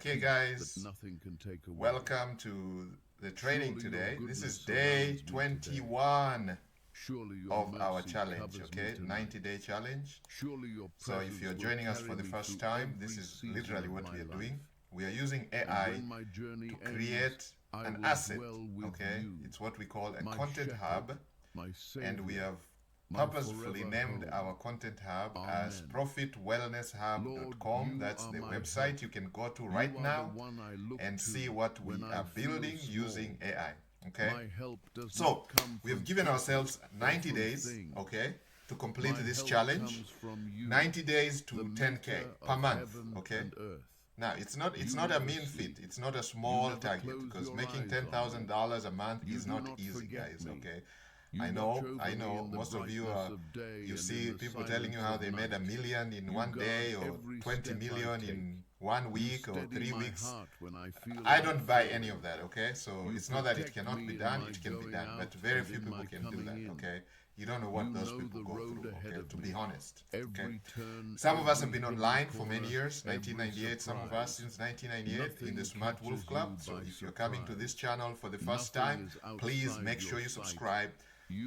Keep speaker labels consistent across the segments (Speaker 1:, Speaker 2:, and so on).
Speaker 1: Okay guys, welcome to the training today. This is day 21 of our challenge, okay? 90-day challenge. So if you're joining us for the first time, this is literally what we are doing. We are using AI to create an asset, okay? It's what we call a content hub, and we have purposefully named our content hub as profitwellnesshub.com. That's the website you can go to right now and see what we are building using AI. Okay, so we have given ourselves 90 days, okay, to complete this challenge. 90 days to 10K per month, okay. Now it's not a mean feat, it's not a small target, because making $10,000 a month is not easy, guys, okay. I know, most of you you see people telling you how they made $1 million in one day, or 20 million in 1 week or 3 weeks. I don't buy any of that, okay? So it's not that it cannot be done, it can be done, but very few people can do that, okay? You don't know what those people go through, okay, to be honest, okay? Some of us have been online for many years, 1998, some of us since 1998 in the Smart Wolf Club. So if you're coming to this channel for the first time, please make sure you subscribe.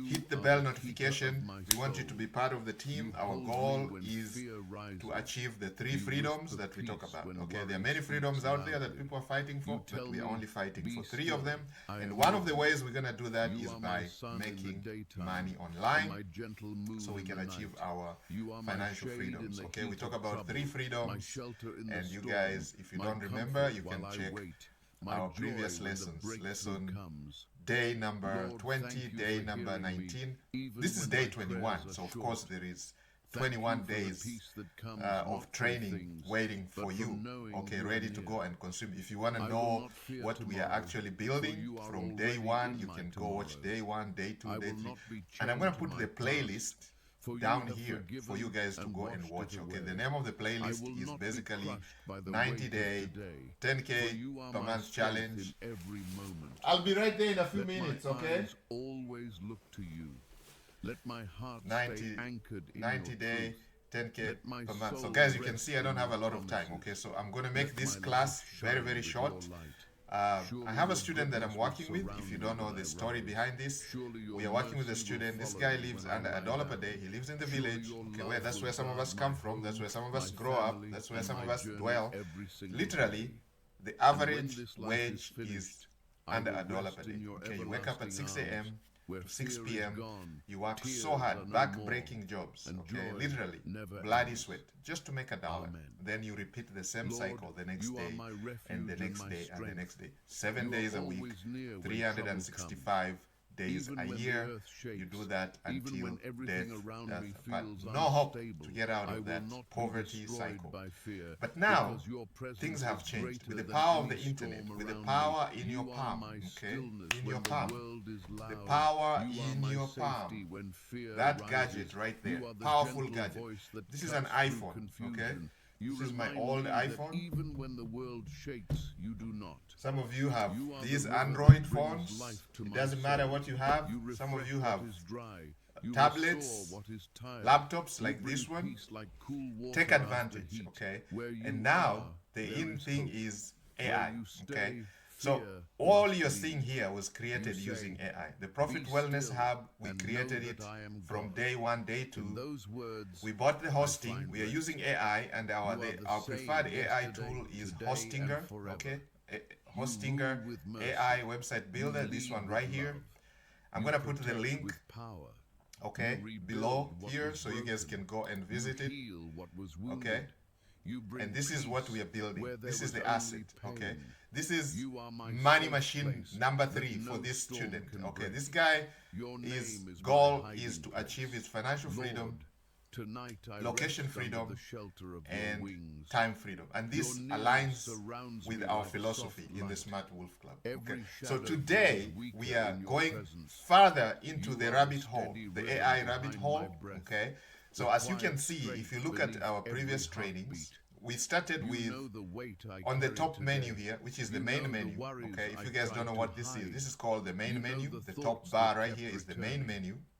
Speaker 1: Hit the bell notification. We want you to be part of the team. Our goal is to achieve the 3 freedoms that we talk about. Okay, there are many freedoms out there that people are fighting for, but we are only fighting for 3 of them. And one of the ways we're going to do that is by making money online, so we can achieve our financial freedoms. Okay, we talk about 3 freedoms, and you guys, if you don't remember, you can check our previous lessons. Day number 20, day number 19. This is day 21, so of course there is 21 days of training waiting for you, okay, ready to go and consume. If you want to know what we are actually building from day 1, you can go watch day 1, day 2, day 3. And I'm going to put the playlist down here for you guys to go and watch, okay. The name of the playlist is basically 90-day 10K per month challenge. I'll be right there in a few minutes, okay. 90-day 10K per month. So guys, you can see I don't have a lot of time, okay. So I'm going to make this class very short. I have a student that I'm working with. If you don't know the story behind this, we are working with a student. This guy lives under $1 per day. He lives in the village. Okay, that's where some of us come from. That's where some of us grow up. That's where some of us dwell. Literally, the average wage is under $1 per day. Okay, you wake up at 6 a.m. to 6 p.m. You work so hard, back-breaking jobs, okay, literally, bloody sweat, just to make $1. Then you repeat the same cycle the next day, and the next day, and the next day. 7 days a week, 365 days a year. You do that until death does apart. No hope to get out of that poverty cycle. But now, things have changed. With the power of the internet, with the power in your palm, okay? In your palm. The power in your palm. That gadget right there. Powerful gadget. This is an iPhone, okay? This is my old iPhone.
Speaker 2: Even when the world shakes, you do not.
Speaker 1: Some of you have these Android phones. It doesn't matter what you have. Some of you have tablets, laptops like this one. Take advantage, okay? And now the in thing is AI, okay? So all you're seeing here was created using AI. The Profit Wellness Hub, we created it from day 1, day 2. We bought the hosting. We are using AI, and our preferred AI tool is Hostinger, okay? Hostinger AI website builder, this one right here. I'm going to put the link, okay, below here, so you guys can go and visit it, okay? And this is what we are building. This is the asset, okay? This is money machine number 3 for this student, okay? This guy, his goal is to achieve his financial freedom, location freedom, and time freedom. And this aligns with our philosophy in the Smart Wolf Club. Okay? So today, we are going further into the rabbit hole, the AI rabbit hole, okay? So as you can see, if you look at our previous trainings, we started with, on the top menu here, which is the main menu, okay? If you guys don't know what this is called the main menu. The top bar right here is the main menu,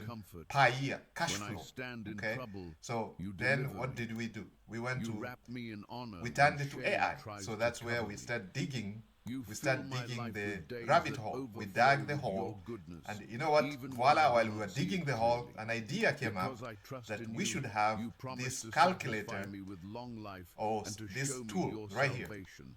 Speaker 1: $100,000
Speaker 2: comfort.
Speaker 1: per year cash
Speaker 2: When I
Speaker 1: flow.
Speaker 2: stand in
Speaker 1: Okay,
Speaker 2: trouble,
Speaker 1: so
Speaker 2: you
Speaker 1: then
Speaker 2: deliver
Speaker 1: what
Speaker 2: me.
Speaker 1: did we do? We went
Speaker 2: You
Speaker 1: to
Speaker 2: wrap me in honor
Speaker 1: we
Speaker 2: when
Speaker 1: turned it to
Speaker 2: shame
Speaker 1: AI.
Speaker 2: tries
Speaker 1: So
Speaker 2: to
Speaker 1: that's where
Speaker 2: cover
Speaker 1: we
Speaker 2: me.
Speaker 1: start digging.
Speaker 2: You
Speaker 1: We
Speaker 2: fill
Speaker 1: start
Speaker 2: my
Speaker 1: digging
Speaker 2: life
Speaker 1: the
Speaker 2: with days
Speaker 1: rabbit
Speaker 2: that
Speaker 1: hole. We
Speaker 2: overflow
Speaker 1: dug the
Speaker 2: with
Speaker 1: hole,
Speaker 2: your goodness,
Speaker 1: and you know what?
Speaker 2: even when
Speaker 1: Voila!
Speaker 2: I
Speaker 1: While
Speaker 2: do
Speaker 1: we
Speaker 2: not
Speaker 1: were
Speaker 2: see
Speaker 1: digging
Speaker 2: it
Speaker 1: the hole,
Speaker 2: clearly.
Speaker 1: an idea came up
Speaker 2: Because I trust
Speaker 1: that
Speaker 2: in
Speaker 1: we
Speaker 2: you,
Speaker 1: should have
Speaker 2: you promise
Speaker 1: this
Speaker 2: to
Speaker 1: calculator
Speaker 2: satisfy me with long life
Speaker 1: or
Speaker 2: and to
Speaker 1: this
Speaker 2: show me
Speaker 1: tool
Speaker 2: your
Speaker 1: right here.
Speaker 2: salvation.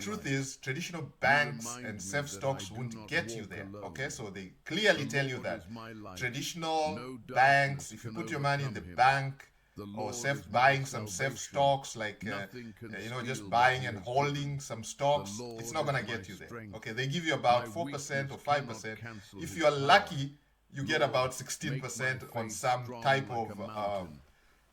Speaker 1: truth is, traditional banks and safe stocks won't get you there. Okay, so they clearly tell you that traditional banks, if you put your money in the bank or buying some safe stocks, like just buying and holding some stocks, it's not gonna get you there. Okay, they give you about 4% or 5%. If you are lucky, you get about 16% on some type of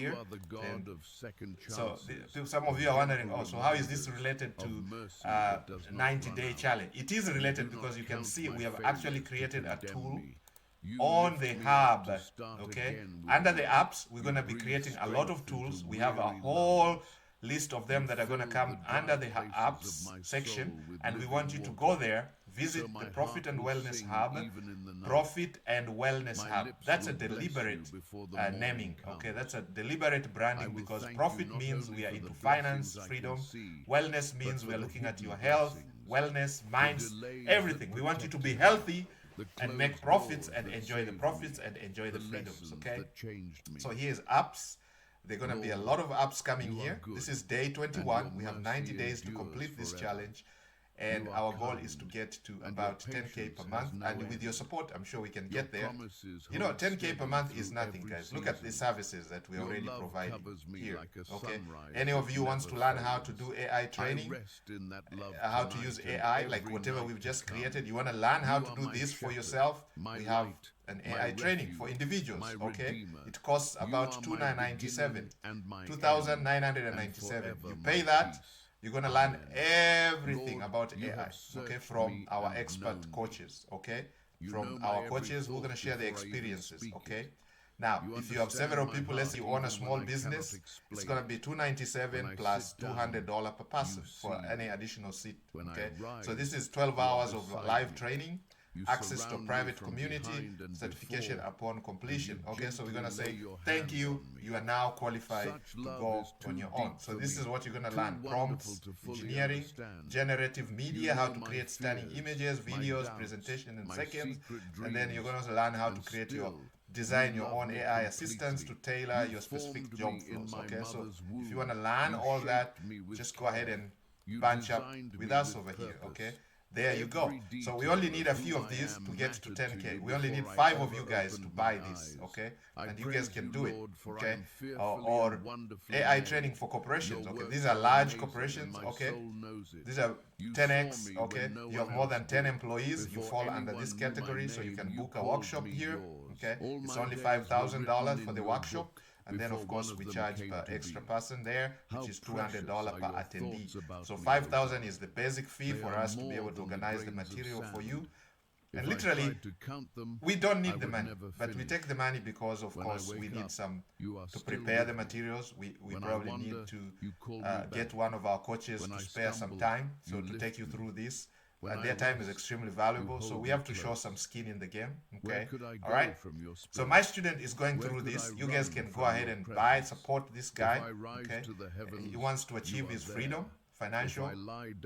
Speaker 1: here.
Speaker 2: are the God
Speaker 1: And
Speaker 2: of second
Speaker 1: so
Speaker 2: chances,
Speaker 1: some of you are wondering, oh, so how is this related to
Speaker 2: mercy that does not
Speaker 1: 90-day
Speaker 2: run out.
Speaker 1: challenge? It is related
Speaker 2: Do
Speaker 1: because
Speaker 2: not
Speaker 1: you can
Speaker 2: count
Speaker 1: see
Speaker 2: my
Speaker 1: we have actually
Speaker 2: failures to
Speaker 1: created a
Speaker 2: condemn
Speaker 1: tool
Speaker 2: me. You
Speaker 1: on
Speaker 2: lift
Speaker 1: the
Speaker 2: me up
Speaker 1: hub.
Speaker 2: to start
Speaker 1: Okay,
Speaker 2: again with
Speaker 1: under
Speaker 2: me.
Speaker 1: the apps we're
Speaker 2: You
Speaker 1: going to be
Speaker 2: breathe
Speaker 1: creating a lot of
Speaker 2: strength
Speaker 1: tools.
Speaker 2: into
Speaker 1: We have a
Speaker 2: weary
Speaker 1: whole
Speaker 2: lungs.
Speaker 1: list of them
Speaker 2: You
Speaker 1: that are going to
Speaker 2: fill
Speaker 1: come
Speaker 2: the
Speaker 1: under
Speaker 2: dry
Speaker 1: the
Speaker 2: places
Speaker 1: apps
Speaker 2: of my
Speaker 1: section,
Speaker 2: soul with
Speaker 1: and we
Speaker 2: living
Speaker 1: want you to
Speaker 2: water.
Speaker 1: go there, visit
Speaker 2: So
Speaker 1: the
Speaker 2: my
Speaker 1: Profit
Speaker 2: heart
Speaker 1: and
Speaker 2: will
Speaker 1: Wellness
Speaker 2: sing
Speaker 1: Hub,
Speaker 2: even in the night.
Speaker 1: Profit and Wellness
Speaker 2: My
Speaker 1: Hub.
Speaker 2: lips
Speaker 1: That's a
Speaker 2: will bless
Speaker 1: deliberate
Speaker 2: you before the morning
Speaker 1: naming. Okay,
Speaker 2: comes.
Speaker 1: that's a deliberate
Speaker 2: I
Speaker 1: branding
Speaker 2: will
Speaker 1: because
Speaker 2: thank you
Speaker 1: profit
Speaker 2: not
Speaker 1: means
Speaker 2: only
Speaker 1: we are
Speaker 2: for
Speaker 1: into
Speaker 2: the
Speaker 1: finance
Speaker 2: blessings I can
Speaker 1: freedom.
Speaker 2: see,
Speaker 1: Wellness
Speaker 2: but
Speaker 1: means
Speaker 2: for
Speaker 1: we are
Speaker 2: the
Speaker 1: looking at
Speaker 2: hidden
Speaker 1: your health.
Speaker 2: blessings
Speaker 1: wellness, minds, everything. We want you to be healthy and make profits and enjoy the profits and enjoy the freedoms, okay? So here's apps. There are going to be a lot of apps coming here. This is day 21. We have 90 days to complete this challenge. And our goal is to get to about 10K per month. And with your support, I'm sure we can get there. You know, 10K per month is nothing, guys. Look at the services that we already provide here, okay? Any of you wants to learn how to do AI training, how to use AI, like whatever we've just created, you want to learn how to do this for yourself, we have an AI training for individuals, okay? It costs about $2,997. You pay that, you're going to learn everything about AI, okay, from our expert coaches, okay? From our coaches, we're going to share the experiences, okay? Now, if you have several people, let's say you own a small business, it's going to be $297 plus $200 per person for any additional seat, okay? So this is 12 hours of live training, access to a private community, certification upon completion. Okay, so we're going to say, thank you, you are now qualified to go on your own. So this is what you're going to learn: prompts, engineering, generative media, how to create stunning images, videos, presentation in seconds, and then you're going to learn how to create design your own AI assistants to tailor your specific job flows. Okay, so if you want to learn all that, just go ahead and bunch up with us over here. Okay, there you go. So we only need a few of these to get to 10K. We only need 5 of you guys to buy this, okay? And you guys can do it, okay? Or AI training for corporations, okay? These are large corporations, okay? These are 10X, okay? You have more than 10 employees, you fall under this category, so you can book a workshop here, okay? It's only $5,000 for the workshop. And then, of course, we charge per extra person there, which is $200 per attendee. So $5,000 is the basic fee for us to be able to organize the material for you. And literally, we don't need the money, but we take the money because, of course, we need some to prepare the materials. We probably need to get one of our coaches to spare some time, so to take you through this. And their time is extremely valuable, so we have to show some skin in the game, okay? All right? So my student is going through this. You guys can go ahead and support this guy, okay? He wants to achieve his freedom, financial,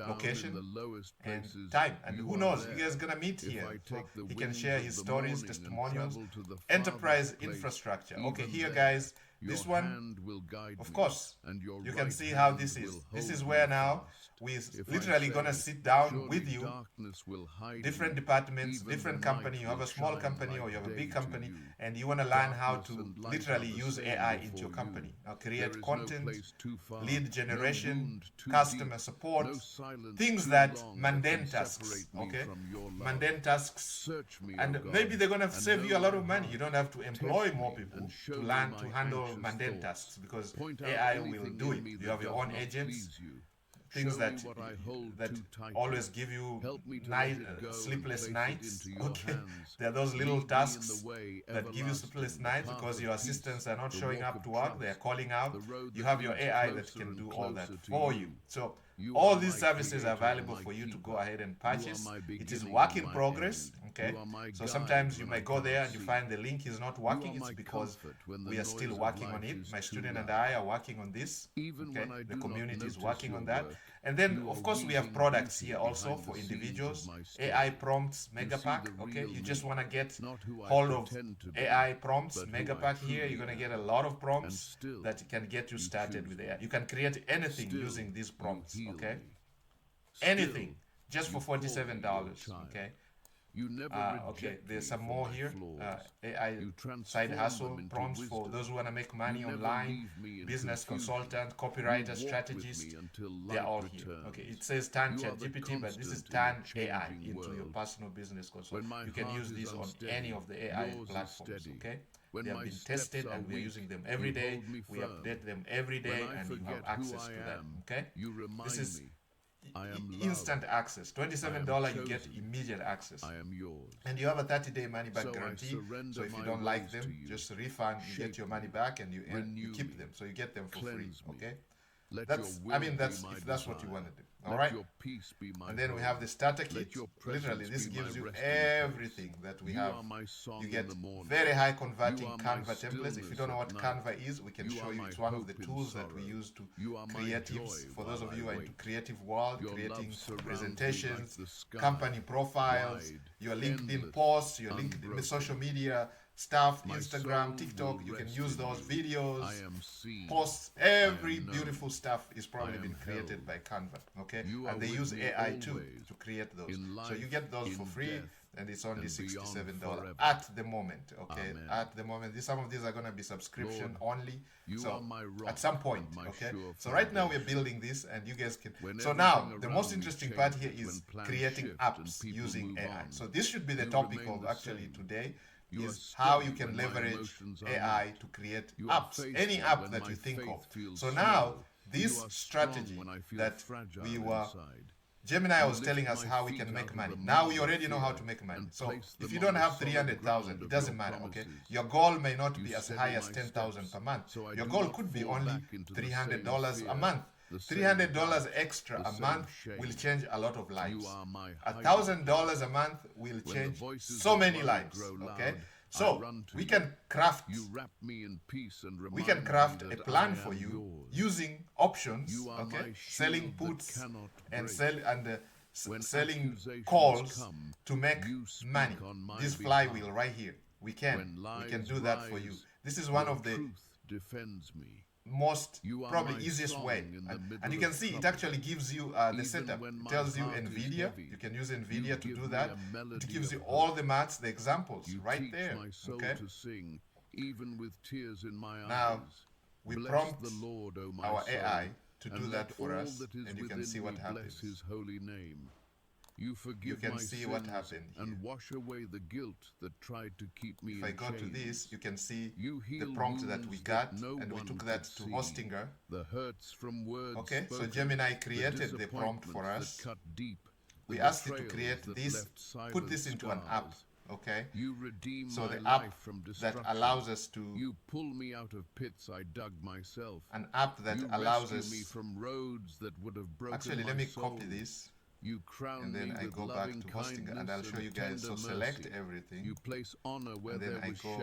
Speaker 1: location, and time. And who knows, you guys are gonna meet here. So he can share his stories, testimonials, enterprise infrastructure. Okay, here, guys, this one, of course, you can see how this is. This is where now we're literally going to sit down with you, different departments, different company. You have a small company or you have a big company, and you want to learn how to literally use AI into your company. Now, create content, lead generation, customer support, things that mundane tasks, okay? Mundane tasks, and maybe they're going to save you a lot of money. You don't have to employ more people to learn to handle mundane tasks because AI will do it. You have your own agents, things that always give you sleepless nights. Okay, there are those little tasks that give you sleepless nights because your assistants are not showing up to work, they are calling out. You have your AI that can do all that for you. So all these services are available for you to go ahead and purchase. It is work in progress, okay? So sometimes you might go there and you find the link is not working. It's because we are still working on it. My student and I are working on this, okay? The community is working on that. And then, of course, we have products here also for individuals. AI prompts, mega pack, okay? You just want to get hold of AI prompts, mega pack here. You're going to get a lot of prompts that can get you started with AI. You can create anything using these prompts, okay? Anything, just for $47, okay? Okay, there's some more here. AI side hustle prompts for those who want to make money online, business consultant, copywriter, strategist. They're all here. Okay, it says turn ChatGPT, but this is turn AI into your personal business consultant. You can use this on any of the AI platforms. Okay, they have been tested and we're using them every day. We update them every day, and you have access to them. Okay, this is instant access. $27, you get immediate access. And you have a 30-day money-back guarantee. So if you don't like them, just refund. You get your money back, and you keep them. So you get them for free. Okay. That's if that's what you want to do. All right. And then we have the starter kit. Literally, this gives you everything that we have. You get very high converting Canva templates. If you don't know what Canva is, we can show you. It's one of the tools that we use to creatives. For those of you who are into creative world, creating presentations, company profiles, your LinkedIn posts, your LinkedIn social media stuff, Instagram, TikTok, you can use those videos, posts, every beautiful stuff is probably been created by Canva, okay? And they use AI too to create those. So you get those for free, and it's only $67 at the moment, okay? At the moment, some of these are going to be subscription only, so at some point, okay? So right now we're building this, and you guys can... So now, the most interesting part here is creating apps using AI. So this should be the topic of actually today, is how you can leverage AI to create apps, any app that you think of. So now, this strategy that we were, Gemini was telling us how we can make money. Now we already know how to make money. So if you don't have 300,000, it doesn't matter, okay? Your goal may not be as high as 10,000 per month. Your goal could be only $300 a month. $300 extra a month will change a lot of lives. $1,000 a month will change so many lives. Okay, so we can craft a plan for you using options. Okay, selling puts and selling calls to make money. This flywheel right here, we can do that for you. This is one of the most probably easiest way, and you can see it actually gives you the setup. It tells you NVIDIA, you can use NVIDIA to do that. It gives you all the maths, the examples right there. Okay, now we prompt our AI to do that for us, and you can see what happens. You can see what happened here.
Speaker 3: And wash away the guilt that tried to keep me
Speaker 1: If I go to this, you can see the prompt that we got, and we took that to Hostinger. Okay, so Gemini created the prompt for us. We asked it to create this, put this into an app. Okay, so the app that allows us to,
Speaker 3: you pull me out of pits I dug myself.
Speaker 1: An app that allows us,
Speaker 3: me from roads that would have broken
Speaker 1: actually let me copy this. And then I go back to Hostinger, and I'll show you guys. So select everything.
Speaker 3: You place honor where
Speaker 1: and then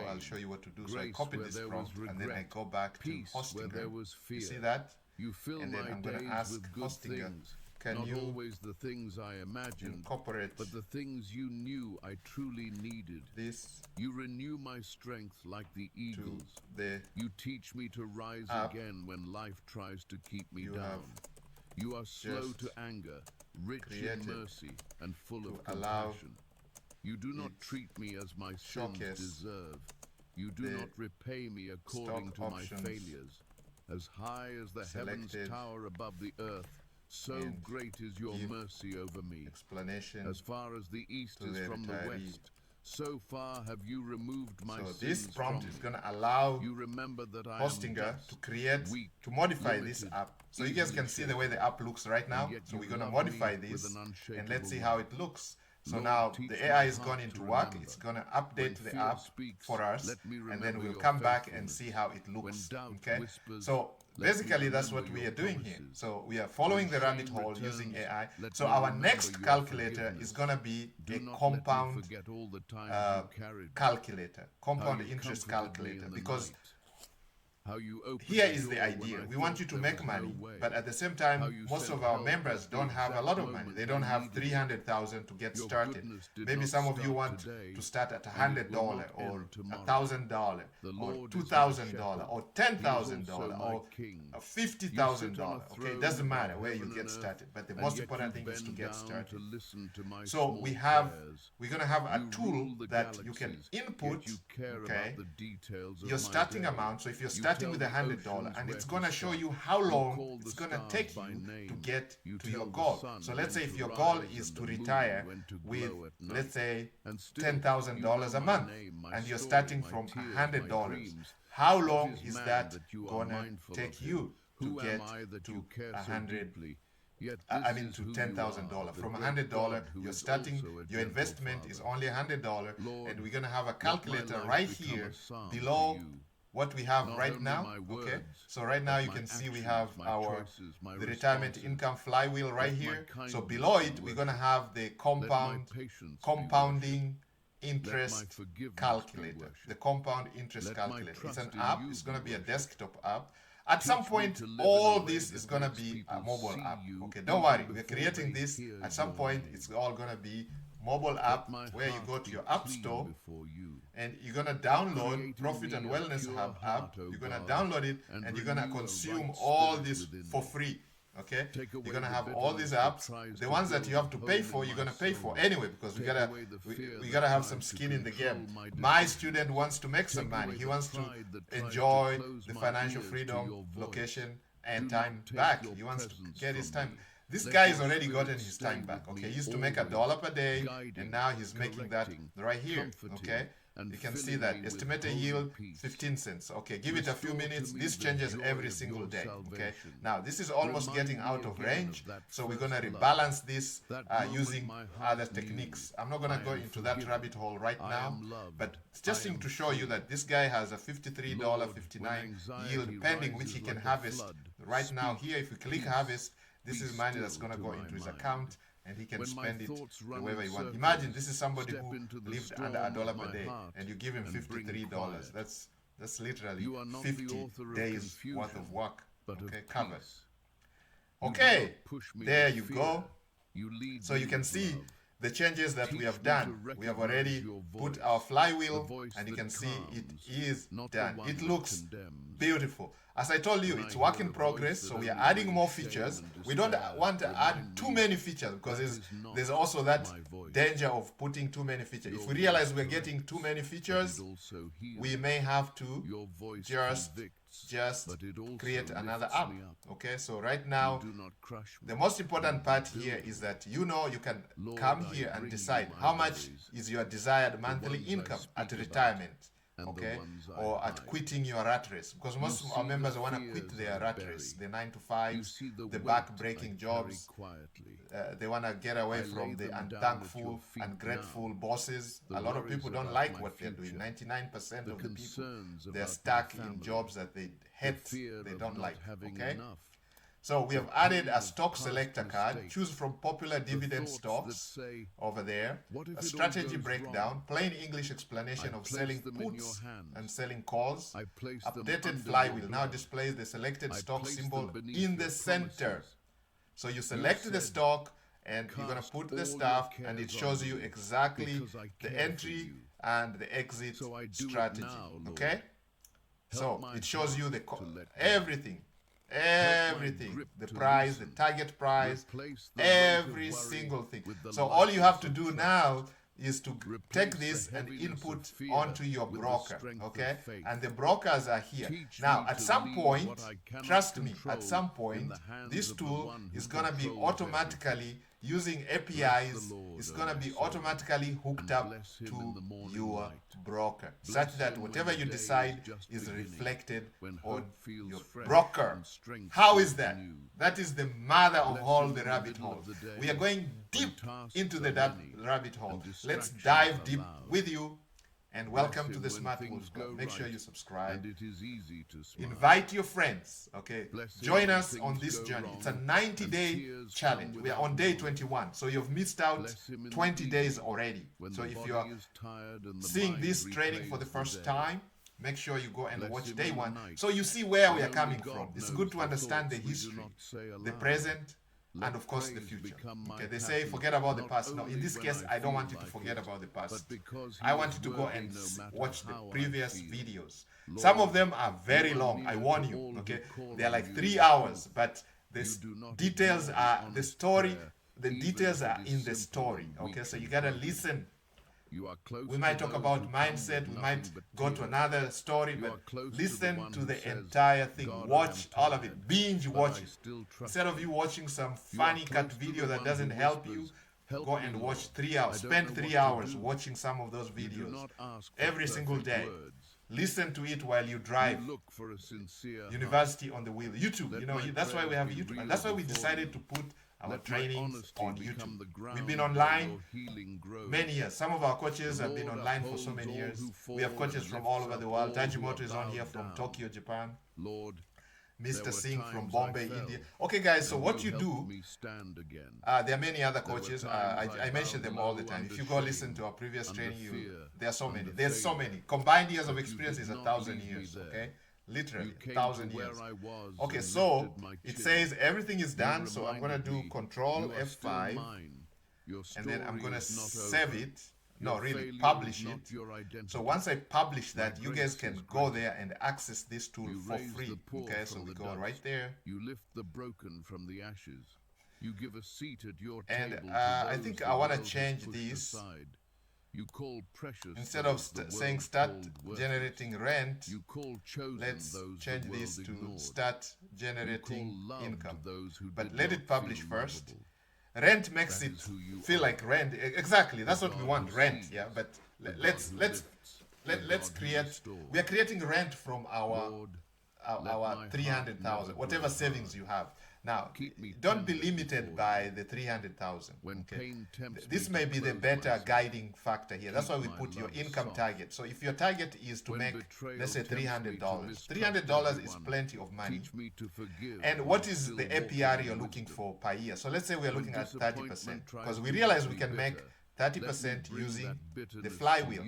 Speaker 1: I'll show you what to do. So I copy this prompt, and then I go back to Hostinger. You see that? And then I'm going to ask Hostinger, can you
Speaker 3: always the things I imagined,
Speaker 1: incorporate
Speaker 3: but the things you knew I truly needed.
Speaker 1: This
Speaker 3: you renew my strength like the eagles. You teach me to rise again when life tries to keep me down. You are slow to anger, rich in mercy, and full of compassion. You do not treat me as my sins deserve. You do not repay me according to my failures. As high as the heavens tower above the earth, so great is your mercy over me. As far as the east is from the west, so far have you removed my sins.
Speaker 1: So this prompt is going to allow Hostinger to create, to modify this app. So you guys can see the way the app looks right now. So we're going to modify this, and let's see how it looks. So now the AI is gone into work. It's going to update the app for us, and then we'll come back and see how it looks. Okay, so basically that's what we are doing here. So we are following the rabbit hole using AI. So our next calculator is going to be a compound calculator, compound interest calculator, because here is the idea. We want you to make money, but at the same time, most of our members don't have a lot of money. They don't have 300,000 to get started. Maybe some of you want to start at $100 or $1,000 or $2,000 or $10,000 or $50,000. Okay, it doesn't matter where you get started, but the most important thing is to get started. So we're going to have a tool that you can input, okay, your starting amount. So if you're starting with $100, and it's going to show you how long it's going to take you to get to your goal. So let's say if your goal is to retire with, let's say, $10,000 a month, and you're starting from $100, how long is that going to take you to get to to $10,000. From $100, you're starting, your investment is only $100, and we're going to have a calculator right here below what we have
Speaker 3: Not
Speaker 1: right
Speaker 3: only
Speaker 1: now.
Speaker 3: my
Speaker 1: Okay,
Speaker 3: words,
Speaker 1: so right now
Speaker 3: but
Speaker 1: you
Speaker 3: my
Speaker 1: can see we
Speaker 3: actions,
Speaker 1: have
Speaker 3: my
Speaker 1: our
Speaker 3: choices, my
Speaker 1: the retirement
Speaker 3: responses.
Speaker 1: income flywheel right
Speaker 3: Let my
Speaker 1: here. So
Speaker 3: kindness
Speaker 1: below
Speaker 3: be
Speaker 1: it, we're
Speaker 3: worshipped.
Speaker 1: gonna have the
Speaker 3: patience be
Speaker 1: compounding
Speaker 3: Let my
Speaker 1: interest
Speaker 3: forgiveness be
Speaker 1: calculator.
Speaker 3: worshipped.
Speaker 1: The compound interest
Speaker 3: Let my
Speaker 1: calculator. It's
Speaker 3: trust
Speaker 1: an
Speaker 3: in
Speaker 1: app.
Speaker 3: you
Speaker 1: It's
Speaker 3: be
Speaker 1: gonna be a
Speaker 3: worshipped.
Speaker 1: desktop app. At some
Speaker 3: Teach me
Speaker 1: point,
Speaker 3: to live in a
Speaker 1: all
Speaker 3: way
Speaker 1: this
Speaker 3: that
Speaker 1: is gonna
Speaker 3: makes
Speaker 1: be a
Speaker 3: people
Speaker 1: mobile
Speaker 3: see
Speaker 1: app.
Speaker 3: you
Speaker 1: Okay, don't
Speaker 3: even
Speaker 1: worry. We're
Speaker 3: before
Speaker 1: creating
Speaker 3: they
Speaker 1: this.
Speaker 3: hear
Speaker 1: At some
Speaker 3: your
Speaker 1: point,
Speaker 3: name.
Speaker 1: it's all gonna be mobile
Speaker 3: Let
Speaker 1: app
Speaker 3: my
Speaker 1: where you
Speaker 3: heart
Speaker 1: go to
Speaker 3: be
Speaker 1: your app
Speaker 3: clean
Speaker 1: store
Speaker 3: before you.
Speaker 1: and you're gonna download
Speaker 3: Create in
Speaker 1: Profit
Speaker 3: me
Speaker 1: and
Speaker 3: a
Speaker 1: Wellness
Speaker 3: pure
Speaker 1: Hub
Speaker 3: heart,
Speaker 1: app.
Speaker 3: O
Speaker 1: You're gonna
Speaker 3: God,
Speaker 1: download it
Speaker 3: and
Speaker 1: and you're gonna
Speaker 3: renew a
Speaker 1: consume
Speaker 3: right
Speaker 1: all
Speaker 3: spirit
Speaker 1: this
Speaker 3: within
Speaker 1: for
Speaker 3: me.
Speaker 1: free. Okay,
Speaker 3: Take away
Speaker 1: you're gonna
Speaker 3: the
Speaker 1: have all these
Speaker 3: bitterness that
Speaker 1: apps.
Speaker 3: tries
Speaker 1: The
Speaker 3: to
Speaker 1: ones that
Speaker 3: build
Speaker 1: you have
Speaker 3: a
Speaker 1: to
Speaker 3: hole
Speaker 1: pay
Speaker 3: in
Speaker 1: for, you're
Speaker 3: my
Speaker 1: gonna pay for
Speaker 3: soul.
Speaker 1: anyway because we
Speaker 3: Take
Speaker 1: gotta
Speaker 3: away the fear
Speaker 1: we
Speaker 3: that
Speaker 1: gotta have
Speaker 3: tries
Speaker 1: some
Speaker 3: to
Speaker 1: skin in the
Speaker 3: control
Speaker 1: game.
Speaker 3: my
Speaker 1: My
Speaker 3: decisions.
Speaker 1: student wants to make some
Speaker 3: Take
Speaker 1: money.
Speaker 3: away
Speaker 1: He
Speaker 3: the
Speaker 1: wants to
Speaker 3: pride that tries to
Speaker 1: enjoy
Speaker 3: close
Speaker 1: the
Speaker 3: my
Speaker 1: financial
Speaker 3: ears to
Speaker 1: freedom,
Speaker 3: your voice.
Speaker 1: location, and
Speaker 3: Do not
Speaker 1: time
Speaker 3: take
Speaker 1: back.
Speaker 3: your
Speaker 1: He wants to
Speaker 3: presence
Speaker 1: get his
Speaker 3: from
Speaker 1: time.
Speaker 3: me.
Speaker 1: This
Speaker 3: Let
Speaker 1: guy
Speaker 3: your
Speaker 1: has already
Speaker 3: spirit
Speaker 1: gotten his
Speaker 3: stay
Speaker 1: time back.
Speaker 3: with
Speaker 1: Okay,
Speaker 3: me
Speaker 1: he used to make
Speaker 3: always,
Speaker 1: $1 per day,
Speaker 3: guiding,
Speaker 1: and now he's making that
Speaker 3: correcting,
Speaker 1: right here.
Speaker 3: comforting,
Speaker 1: Okay,
Speaker 3: and
Speaker 1: you can see
Speaker 3: filling
Speaker 1: that
Speaker 3: me with
Speaker 1: estimated
Speaker 3: holy
Speaker 1: yield
Speaker 3: peace.
Speaker 1: 15 cents. Okay, give it a few
Speaker 3: Restore to
Speaker 1: minutes.
Speaker 3: me
Speaker 1: This
Speaker 3: the
Speaker 1: changes
Speaker 3: joy
Speaker 1: every
Speaker 3: of
Speaker 1: single
Speaker 3: your
Speaker 1: day. Okay,
Speaker 3: salvation.
Speaker 1: now this is almost
Speaker 3: Remind
Speaker 1: getting
Speaker 3: me
Speaker 1: out of
Speaker 3: again
Speaker 1: range,
Speaker 3: of that
Speaker 1: so we're gonna
Speaker 3: first love,
Speaker 1: rebalance this
Speaker 3: that moment
Speaker 1: using
Speaker 3: my heart
Speaker 1: other
Speaker 3: knew
Speaker 1: techniques. I'm not gonna
Speaker 3: I
Speaker 1: go
Speaker 3: am
Speaker 1: into that
Speaker 3: forgiven,
Speaker 1: rabbit hole right
Speaker 3: I
Speaker 1: now,
Speaker 3: am loved,
Speaker 1: but it's just
Speaker 3: I am
Speaker 1: to show you
Speaker 3: free.
Speaker 1: that this guy has a $53.59 yield pending, which he can harvest right now. Here, if we click harvest, this is money that's gonna go into his account and he can spend it the way he wants. Imagine this is somebody who lived under $1 per day and you give him $53. That's literally 50 days worth of work. Okay, covered. Okay, there you go. So you can see the changes that we have done. We have already put our flywheel and you can see it is done. It looks beautiful. As I told you, it's work in progress, so we are adding more features. We don't want to add too many features because there's also that danger of putting too many features. If we realize we're getting too many features, we may have to just create another app. Okay, so right now, the most important part here is that you can come here and decide how much is your desired monthly income at retirement. Okay, or at quitting your rat race, because most of our members want to quit their rat race, the 9-to-5s, the back-breaking jobs. They want to get away from the unthankful, ungrateful bosses. A lot of people don't like what they're doing. 99% of the people, they're stuck in jobs that they hate, they don't like. Okay. So we have added a stock selector card. Choose from popular dividend stocks over there. A strategy breakdown, plain English explanation of selling puts and selling calls. Updated flywheel now displays the selected stock symbol in the center. So you select the stock and you're going to put the stuff and it shows you exactly the entry and the exit strategy. Okay? So it shows you everything, the price, the target price, every single thing. So all you have to do now is to take this and input onto your broker, okay? And the brokers are here. Now, at some point, trust me, at some point, this tool is going to be automatically using APIs, it's going to be automatically hooked up to your broker, such that whatever you decide is reflected on your broker. How is that? That is the mother of all the rabbit holes. We are going deep into the rabbit hole. Let's dive deep with you. And welcome to the Smart Wolf Club. Make sure you subscribe. Invite your friends, okay? Join us on this journey. It's a 90-day challenge. We are on day 21, so you've missed out 20 days already. So if you are seeing this training for the first time, make sure you go and watch day 1 so you see where we are coming from. It's good to understand the history, the present, and of course the future. Okay, they say forget about the past. No, in this case, I don't want you to forget about the past. I want you to go and watch the previous videos. Some of them are very long, I warn you. Okay, they are like 3 hours, but the details are the story. The details are in the story. Okay, so you gotta listen. We might talk about mindset, we might go to another story, but listen to the entire thing. Watch all of it. Binge watch it. Instead of you watching some funny cut video that doesn't help you, go and watch 3 hours. Spend 3 hours watching some of those videos every single day. Listen to it while you drive. University on the Wheel. YouTube, that's why we have YouTube. And that's why we decided to put our trainings on YouTube. We've been online many years. Some of our coaches have been online for so many years. We have coaches from all over the world. Tajimoto is on here from Tokyo, Japan.
Speaker 3: Lord,
Speaker 1: Mr. Singh from Bombay, India. Okay, guys, so what you do, there are many other coaches. I mention them all the time. If you go listen to our previous training, there are so many. There's so many. Combined years of experience is 1,000 years, okay? Literally, 1,000 years. Okay, so it says everything is done, so I'm going to do Control F5, and then I'm going to save it. No, really, publish it. So once I publish that, you guys can go there and access this tool for free. Okay, so we go right there.
Speaker 3: You lift the broken from the ashes. You give a seat at your
Speaker 1: and
Speaker 3: table
Speaker 1: I think I want to change this.
Speaker 3: You call precious
Speaker 1: instead of saying start generating rent,
Speaker 3: you call
Speaker 1: let's change this to start generating income. But let it publish first. Rent makes it feel like rent. Exactly, that's what we want, rent. Yeah, but let's create. We are creating rent from our 300,000, whatever savings you have. Now, don't be limited by the 300,000. Okay? This may be the better guiding factor here. That's why we put your income target. So if your target is to make, let's say $300, $300 is plenty of money. And what is the APR you're looking for per year? So let's say we're looking at 30%, because we realize we can make 30% using the flywheel.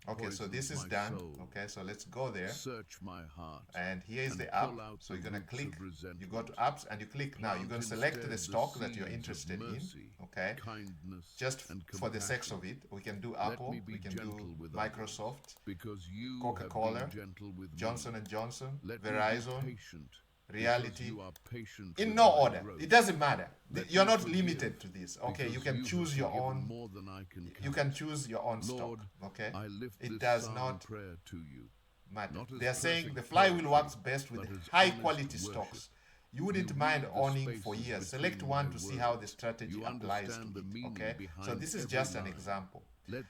Speaker 1: Okay, so this is done. Okay, so let's go there.
Speaker 3: Search my heart.
Speaker 1: And here is the app. So you're going to click, you go to apps and you click now. You're going to select the stock that you're interested in. Okay, just for the sake of it, we can do Apple, we can do Microsoft, Coca-Cola, Johnson & Johnson, Verizon, Reality, in no order. It doesn't matter. You're not limited to this. Okay, you can choose your own. You can choose your own stock. Okay, it does not matter. They are saying the flywheel works best with high quality stocks. You wouldn't mind owning for years. Select one to see how the strategy applies to it. Okay, so this is just an example.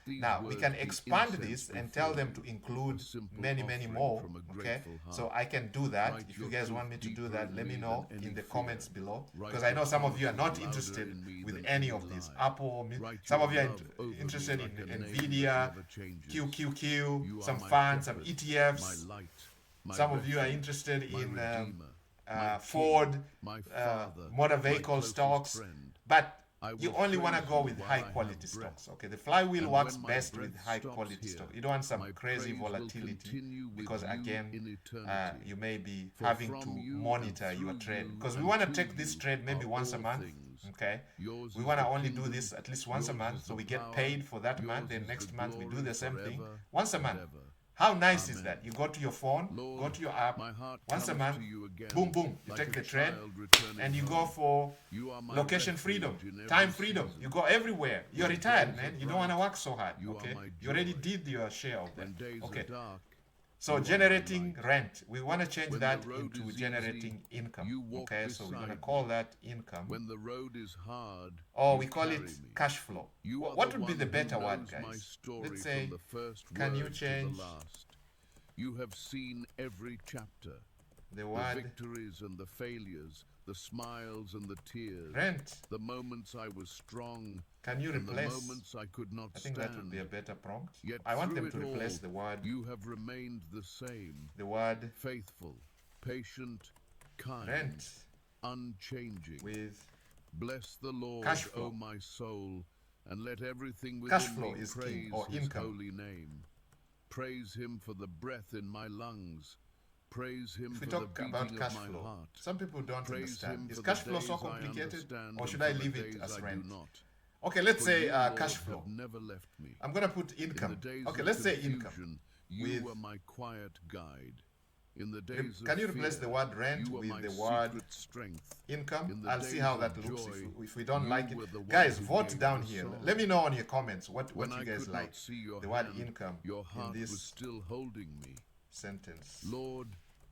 Speaker 1: Now we can expand this and tell them to include many more. Okay, so I can do that. If you guys want me to do that, let me know in the comments below, because I know some of you are not interested with any of these. Apple, some of you are interested in Nvidia, QQQ, some funds, some ETFs. Some of you are interested in Ford, motor vehicle stocks, but you only want to go with high quality stocks. Okay, the flywheel works best with high quality stock. You don't want some crazy volatility, because again, you may be having to monitor your trade, because we want to take this trade maybe once a month. Okay, we want to only do this at least once a month, so we get paid for that month. Then next month we do the same thing once a month. How nice is that? You go to your phone, go to your app, once a month, boom, boom, you take the trade, and you go for location freedom, time freedom. You go everywhere. You're retired, man. You don't want to work so hard, okay? You already did your share of that. Okay. So generating rent, we want to change that into generating income. Okay, so we're going to call that income.
Speaker 3: When the road is hard,
Speaker 1: or we call it cash flow. What would be the better word, guys? Let's say, can you change?
Speaker 3: You have seen every chapter.
Speaker 1: The word
Speaker 3: victories and the failures, the smiles and the tears.
Speaker 1: Rent.
Speaker 3: The moments I was strong.
Speaker 1: Can you replace?
Speaker 3: The moments I could not
Speaker 1: I think that would be a better prompt.
Speaker 3: Yet
Speaker 1: I want them to replace the word.
Speaker 3: You have remained the same.
Speaker 1: The word
Speaker 3: faithful, patient, kind,
Speaker 1: rent,
Speaker 3: unchanging.
Speaker 1: With
Speaker 3: bless the Lord,
Speaker 1: cash flow.
Speaker 3: O my soul, and let everything
Speaker 1: cash
Speaker 3: within
Speaker 1: flow
Speaker 3: me
Speaker 1: is
Speaker 3: praise
Speaker 1: king, or
Speaker 3: his
Speaker 1: income.
Speaker 3: holy name. Praise him for the breath in my lungs. Praise him
Speaker 1: if we
Speaker 3: for
Speaker 1: talk
Speaker 3: the
Speaker 1: about
Speaker 3: beating
Speaker 1: cash
Speaker 3: of my
Speaker 1: flow,
Speaker 3: heart.
Speaker 1: some people don't
Speaker 3: Praise
Speaker 1: understand. Is
Speaker 3: him
Speaker 1: cash
Speaker 3: for the
Speaker 1: flow so
Speaker 3: days I
Speaker 1: complicated,
Speaker 3: understand
Speaker 1: or should
Speaker 3: and
Speaker 1: I
Speaker 3: for
Speaker 1: leave
Speaker 3: the
Speaker 1: it
Speaker 3: days
Speaker 1: as
Speaker 3: I do
Speaker 1: rent?
Speaker 3: not.
Speaker 1: Okay, let's
Speaker 3: For
Speaker 1: say
Speaker 3: you, Lord,
Speaker 1: cash flow.
Speaker 3: have never left me.
Speaker 1: I'm gonna put income.
Speaker 3: In the days
Speaker 1: Okay,
Speaker 3: of
Speaker 1: let's say
Speaker 3: confusion,
Speaker 1: income.
Speaker 3: You were my quiet guide. In the days
Speaker 1: Can you
Speaker 3: of
Speaker 1: replace
Speaker 3: fear,
Speaker 1: the word rent
Speaker 3: you were my
Speaker 1: with the word
Speaker 3: secret strength.
Speaker 1: income?
Speaker 3: the
Speaker 1: I'll see
Speaker 3: days
Speaker 1: how
Speaker 3: of
Speaker 1: that looks.
Speaker 3: joy,
Speaker 1: If we don't
Speaker 3: you
Speaker 1: like it,
Speaker 3: were the one
Speaker 1: guys,
Speaker 3: who
Speaker 1: vote
Speaker 3: gave
Speaker 1: down
Speaker 3: the
Speaker 1: here.
Speaker 3: song.
Speaker 1: Let me know in your comments what
Speaker 3: When
Speaker 1: you
Speaker 3: I
Speaker 1: guys
Speaker 3: could
Speaker 1: like.
Speaker 3: not see your
Speaker 1: The word
Speaker 3: hand,
Speaker 1: income
Speaker 3: your heart
Speaker 1: in
Speaker 3: was
Speaker 1: this
Speaker 3: still holding me.
Speaker 1: sentence.
Speaker 3: Lord,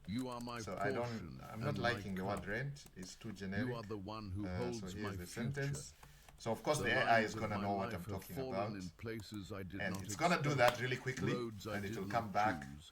Speaker 3: you are my
Speaker 1: So
Speaker 3: portion.
Speaker 1: I'm not
Speaker 3: and
Speaker 1: liking
Speaker 3: my
Speaker 1: the word
Speaker 3: cup.
Speaker 1: rent. It's too generic.
Speaker 3: You are the one who
Speaker 1: So
Speaker 3: holds my
Speaker 1: here's the
Speaker 3: future.
Speaker 1: sentence. So of course
Speaker 3: The
Speaker 1: the AI
Speaker 3: lines
Speaker 1: is
Speaker 3: of
Speaker 1: gonna
Speaker 3: my
Speaker 1: know what
Speaker 3: life
Speaker 1: I'm
Speaker 3: have
Speaker 1: talking
Speaker 3: fallen
Speaker 1: about,
Speaker 3: in places I did
Speaker 1: and
Speaker 3: not
Speaker 1: it's gonna do
Speaker 3: expect.
Speaker 1: that really quickly,
Speaker 3: Roads I
Speaker 1: and it
Speaker 3: did
Speaker 1: will
Speaker 3: not
Speaker 1: come back
Speaker 3: choose.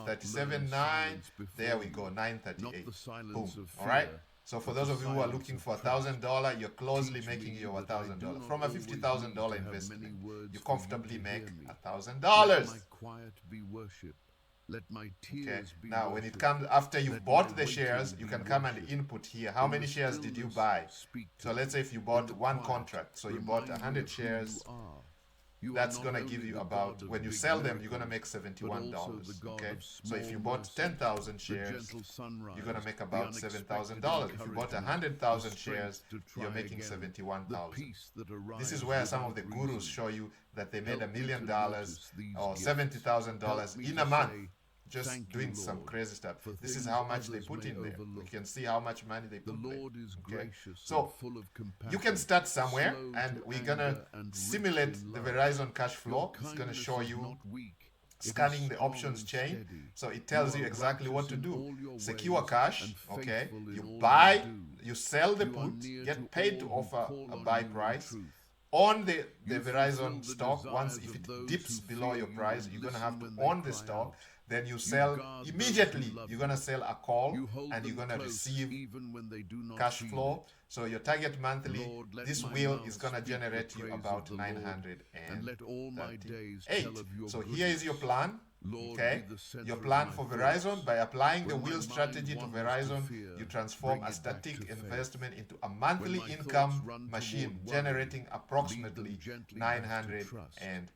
Speaker 1: 37.9. There we go, 938. Boom. All right. So for those of you who are looking for $1,000, you're closely making your $1,000 from a $50,000 investment. You comfortably make $1,000. Okay. Now, when it comes after you've bought the shares, you can come and input here. How many shares did you buy? So let's say if you bought one contract, so you bought 100 shares. that's going to give you about, when you sell them, you're going to make $71. Okay, so if you bought 10,000 shares, you're going to make about $7,000. If you bought 100,000 shares, you're making $71,000. This is where some of the gurus show you that they made $1 million or $70,000 in a month, just doing some crazy stuff. This is how much they put in there. You can see how much money they put there. Okay? So you can start somewhere, and we're gonna simulate the Verizon cash flow. It's gonna show you scanning the options chain, so it tells you exactly what to do. Secure cash, okay? You buy, you sell the put, get paid to offer a buy price. On the Verizon stock, once if it dips below your price, you're gonna have to own the stock. Then you sell immediately. You're gonna sell a call, and you're gonna receive cash flow. So your target monthly, this wheel is gonna generate you about 938. So here is your plan. Okay, your plan for Verizon. By applying the wheel strategy to Verizon, you transform a static investment into a monthly income machine generating approximately 938.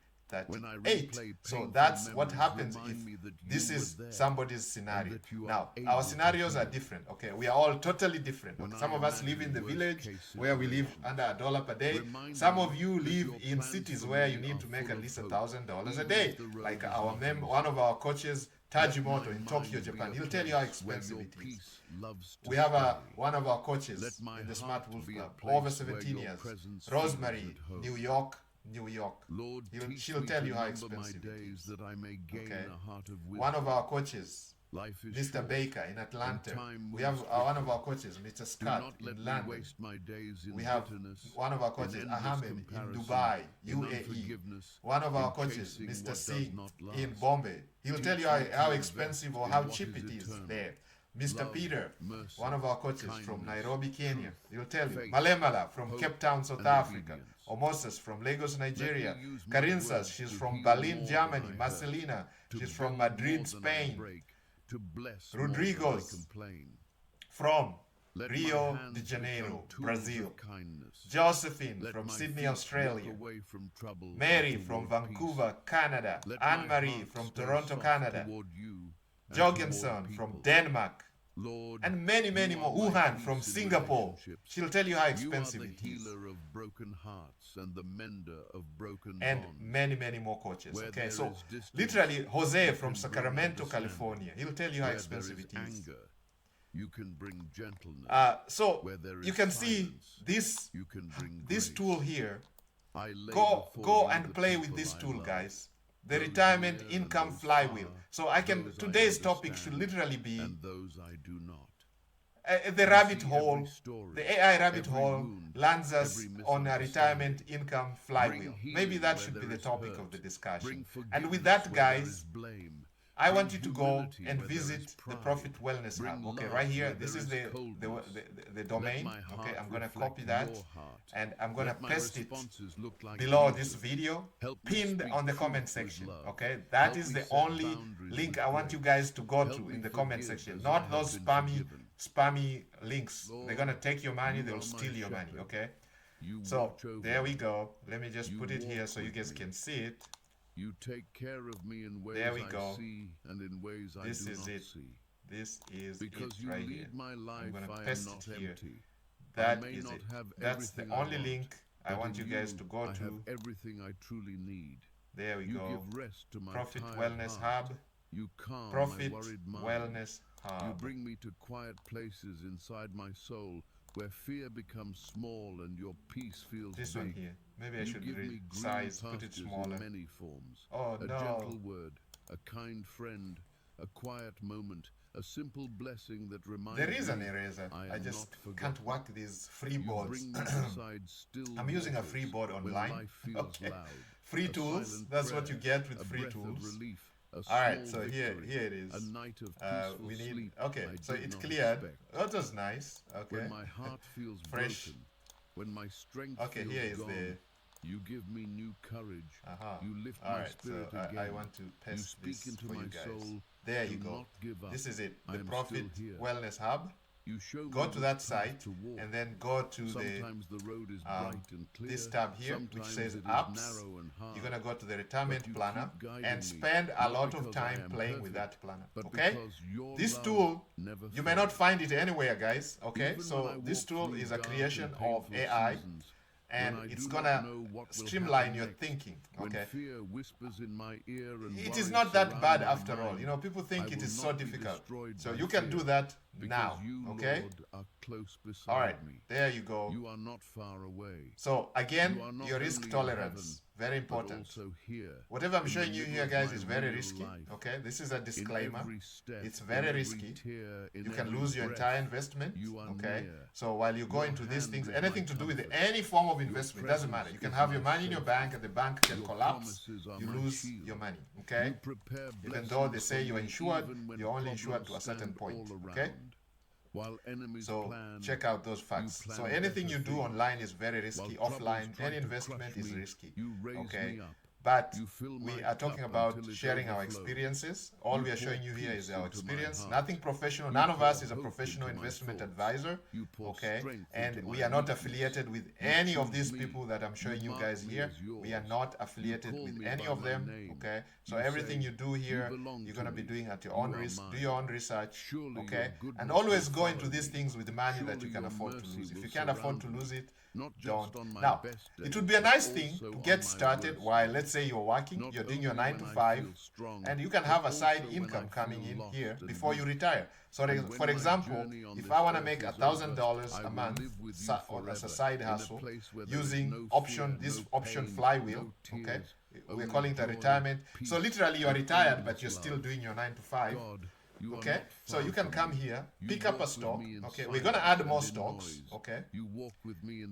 Speaker 1: So that's what happens if this is somebody's scenario. Now, our scenarios are different. Okay, we are all totally different. Okay? Some of us live in the village where we live under $1 per day. Some of you live in cities where you need to make at least $1,000 a day. Like one of our coaches, Tajimoto in Tokyo, Japan. He'll tell you how expensive it is. We have one of our coaches in the Smart Wolf Club, over 17 years. Rosemary, New York. She'll tell you how expensive it is. Okay. One of our coaches, Mr. Baker in Atlanta. We have one of our coaches, Mr. Scott in London. We have one of our coaches, Ahmed in Dubai, UAE. One of our coaches, Mr. Singh in Bombay. He'll tell you how expensive or how cheap it is there. Mr. Peter, one of our coaches from Nairobi, Kenya. He'll tell you. Malemala from Cape Town, South Africa. Omoses from Lagos, Nigeria. Carinsas, she's from Berlin, Germany. Marcelina, she's from Madrid, Spain. Rodriguez from Rio de Janeiro, Brazil. Josephine from Sydney, Australia. Mary from Vancouver, Canada. Anne-Marie from Toronto, Canada. Jorgensen from Denmark. And many, many more. Wuhan from Singapore. She'll tell you how expensive it is. And many, many more coaches. Okay, so literally Jose from Sacramento, California. He'll tell you how expensive it is.
Speaker 3: You can bring gentleness.
Speaker 1: So you can see this tool here. Go and play with this tool, guys. The retirement income flywheel. So today's topic should literally be the rabbit hole. The AI rabbit hole lands us on a retirement income flywheel. Maybe that should be the topic of the discussion. And with that, guys, I want you to go and visit the Profit Wellness Hub. Okay, right here, this is the domain. Okay, I'm going to copy that and I'm going to paste it below this video, pinned on the comment section. Okay, that is the only link I want you guys to go to in the comment section, not those spammy links. They're going to take your money, they'll steal your money. Okay, so there we go. Let me just put it here so you guys can see it.
Speaker 3: You take care of me in ways
Speaker 1: there we
Speaker 3: I
Speaker 1: go.
Speaker 3: See and in ways I do not see.
Speaker 1: This is
Speaker 3: because
Speaker 1: it right here.
Speaker 3: My life,
Speaker 1: I'm going to
Speaker 3: I
Speaker 1: paste
Speaker 3: am
Speaker 1: it
Speaker 3: not
Speaker 1: here.
Speaker 3: Empty.
Speaker 1: That is it. That's the only link I want you guys to go to.
Speaker 3: I have everything I truly need.
Speaker 1: There we
Speaker 3: you
Speaker 1: go.
Speaker 3: Give rest to my
Speaker 1: Profit Wellness Hub.
Speaker 3: You calm
Speaker 1: Profit
Speaker 3: my worried mind.
Speaker 1: Wellness Hub.
Speaker 3: You bring me to quiet places inside my soul where fear becomes small and your peace feels
Speaker 1: this
Speaker 3: big.
Speaker 1: One here. Maybe I should resize, put it smaller.
Speaker 3: Many forms.
Speaker 1: Oh,
Speaker 3: a
Speaker 1: no.
Speaker 3: gentle word, a kind friend, a quiet moment, a simple blessing that reminds me.
Speaker 1: There is an eraser. I just can't work these free boards. I'm using a free board online. Okay. Free tools. That's what you get with free tools. All right, so here it is.
Speaker 3: A night of
Speaker 1: we need.
Speaker 3: sleep
Speaker 1: Okay, so it's cleared. That was nice. Okay.
Speaker 3: When my heart feels
Speaker 1: fresh.
Speaker 3: Broken, when my strength
Speaker 1: okay,
Speaker 3: feels
Speaker 1: here is
Speaker 3: gone,
Speaker 1: the.
Speaker 3: You give me new courage. You lift
Speaker 1: all
Speaker 3: my
Speaker 1: right,
Speaker 3: spirit
Speaker 1: so
Speaker 3: again.
Speaker 1: I want to paste
Speaker 3: you
Speaker 1: this
Speaker 3: into
Speaker 1: for
Speaker 3: my
Speaker 1: you guys.
Speaker 3: Soul.
Speaker 1: There you go. This is it. The Profit Wellness Hub. go to that site, and then go to the this tab here, which says apps. You're gonna go to the retirement planner and spend a lot of time playing with that planner. Okay, this tool, you may not find it anywhere, guys. Okay, so this tool is a creation of AI, and it's gonna streamline your thinking. Okay, it is not that bad after all. You know, people think it is so difficult, so you can do that now. Okay, all right, there you go.
Speaker 3: You are not far away.
Speaker 1: So again, your risk tolerance, very important. Whatever I'm showing you here, guys, is very risky. Okay, this is a disclaimer. It's very risky. You can lose your entire investment. Okay, so while you go into these things, anything to do with any form of investment, doesn't matter. You can have your money in your bank and the bank can collapse. You lose your money. Okay, even though they say you're insured, you're only insured to a certain point. Okay, so check out those facts. So anything you do online is very risky. Offline, any investment is risky. Okay, but we are talking about sharing our experiences. All we are showing you here is our experience. Nothing professional. None of us is a professional investment advisor. Okay, and we are not affiliated with any of these people that I'm showing you guys here. We are not affiliated with any of them. Okay, so everything you do here, you're going to be doing at your own risk. Do your own research. Okay, and always go into these things with the money that you can afford to lose. If you can't afford to lose it, don't. Now, it would be a nice thing to get started while, let's say, you're working, you're doing your 9 to 5, and you can have a side income coming in here before you retire. So, for example, if I want to make $1,000 a month as a side hustle using this option flywheel, okay, we're calling it a retirement. So literally you are retired, but you're still doing your 9 to 5. Okay, so you can come here, pick up a stock. Okay, we're gonna add more stocks. Okay,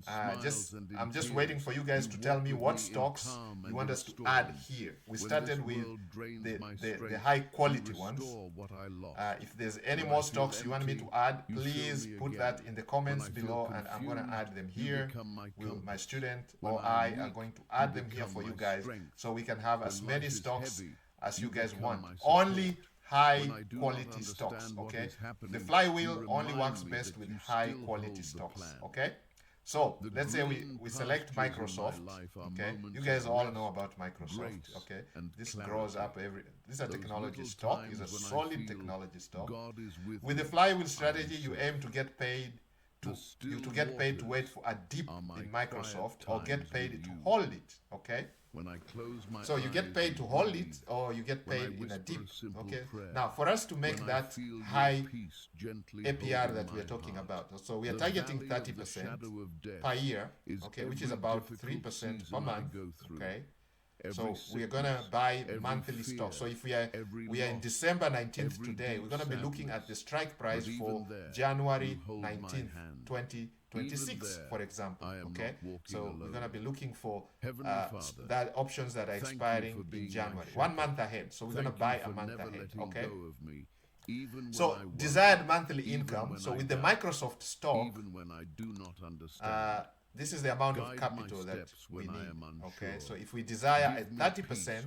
Speaker 1: I'm just waiting for you guys to tell me what stocks you want us to add here. We started with the high quality ones. If there's any more stocks you want me to add, please put that in the comments below, and I'm gonna add them here. My student or I are going to add them here for you guys, so we can have as many stocks as you guys want. Only high quality stocks. Okay, the flywheel only works best with high quality stocks. Okay, so let's say we select Microsoft. Okay, you guys all know about Microsoft. Okay, this grows up this is a technology stock, is a solid technology stock. With the flywheel strategy, you aim to get paid to wait for a dip in Microsoft, or get paid to hold it. Okay, so you get paid to hold it, or you get paid in a dip. Okay, now for us to make that high APR that we are talking about, so we are targeting 30% per year. Okay, which is about 3% per month. Okay, so we are gonna buy monthly stock. So if we are in December 19th today, we're gonna be looking at the strike price for January 19th, 2026, for example. Okay, so we're gonna be looking for that options that are expiring in January, 1 month ahead. So we're gonna buy a month ahead. Okay. So desired monthly income. So with the Microsoft stock, this is the amount of capital that we need. Okay, so if we desire at 30%,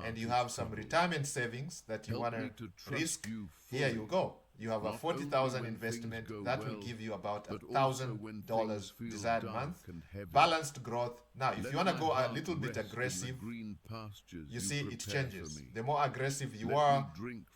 Speaker 1: and you have some retirement savings that you want to risk, here you go. You have a 40,000 investment that will give you about $1,000 desired month. Balanced growth. Now, if you want to go a little bit aggressive, you see it changes. The more aggressive you are,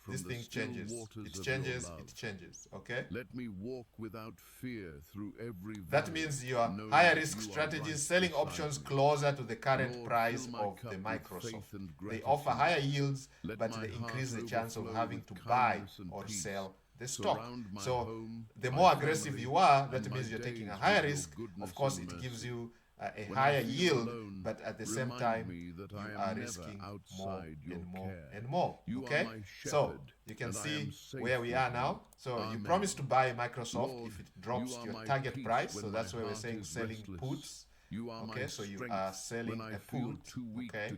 Speaker 1: this thing changes. It changes. It changes. Okay.
Speaker 3: Let me walk without fear through every valley.
Speaker 1: That means your higher risk strategies, selling options closer to the current price of the Microsoft. They offer higher yields, but they increase the chance of having to buy or sell the stock. So the more aggressive you are, that means you're taking a higher risk. Of course, it gives you a higher yield, but at the same time, you are risking more and more and more. Okay, so you can see where we are now. So you promised to buy Microsoft if it drops to your target price. So that's why we're saying selling puts. Okay, so you are selling a put. Okay,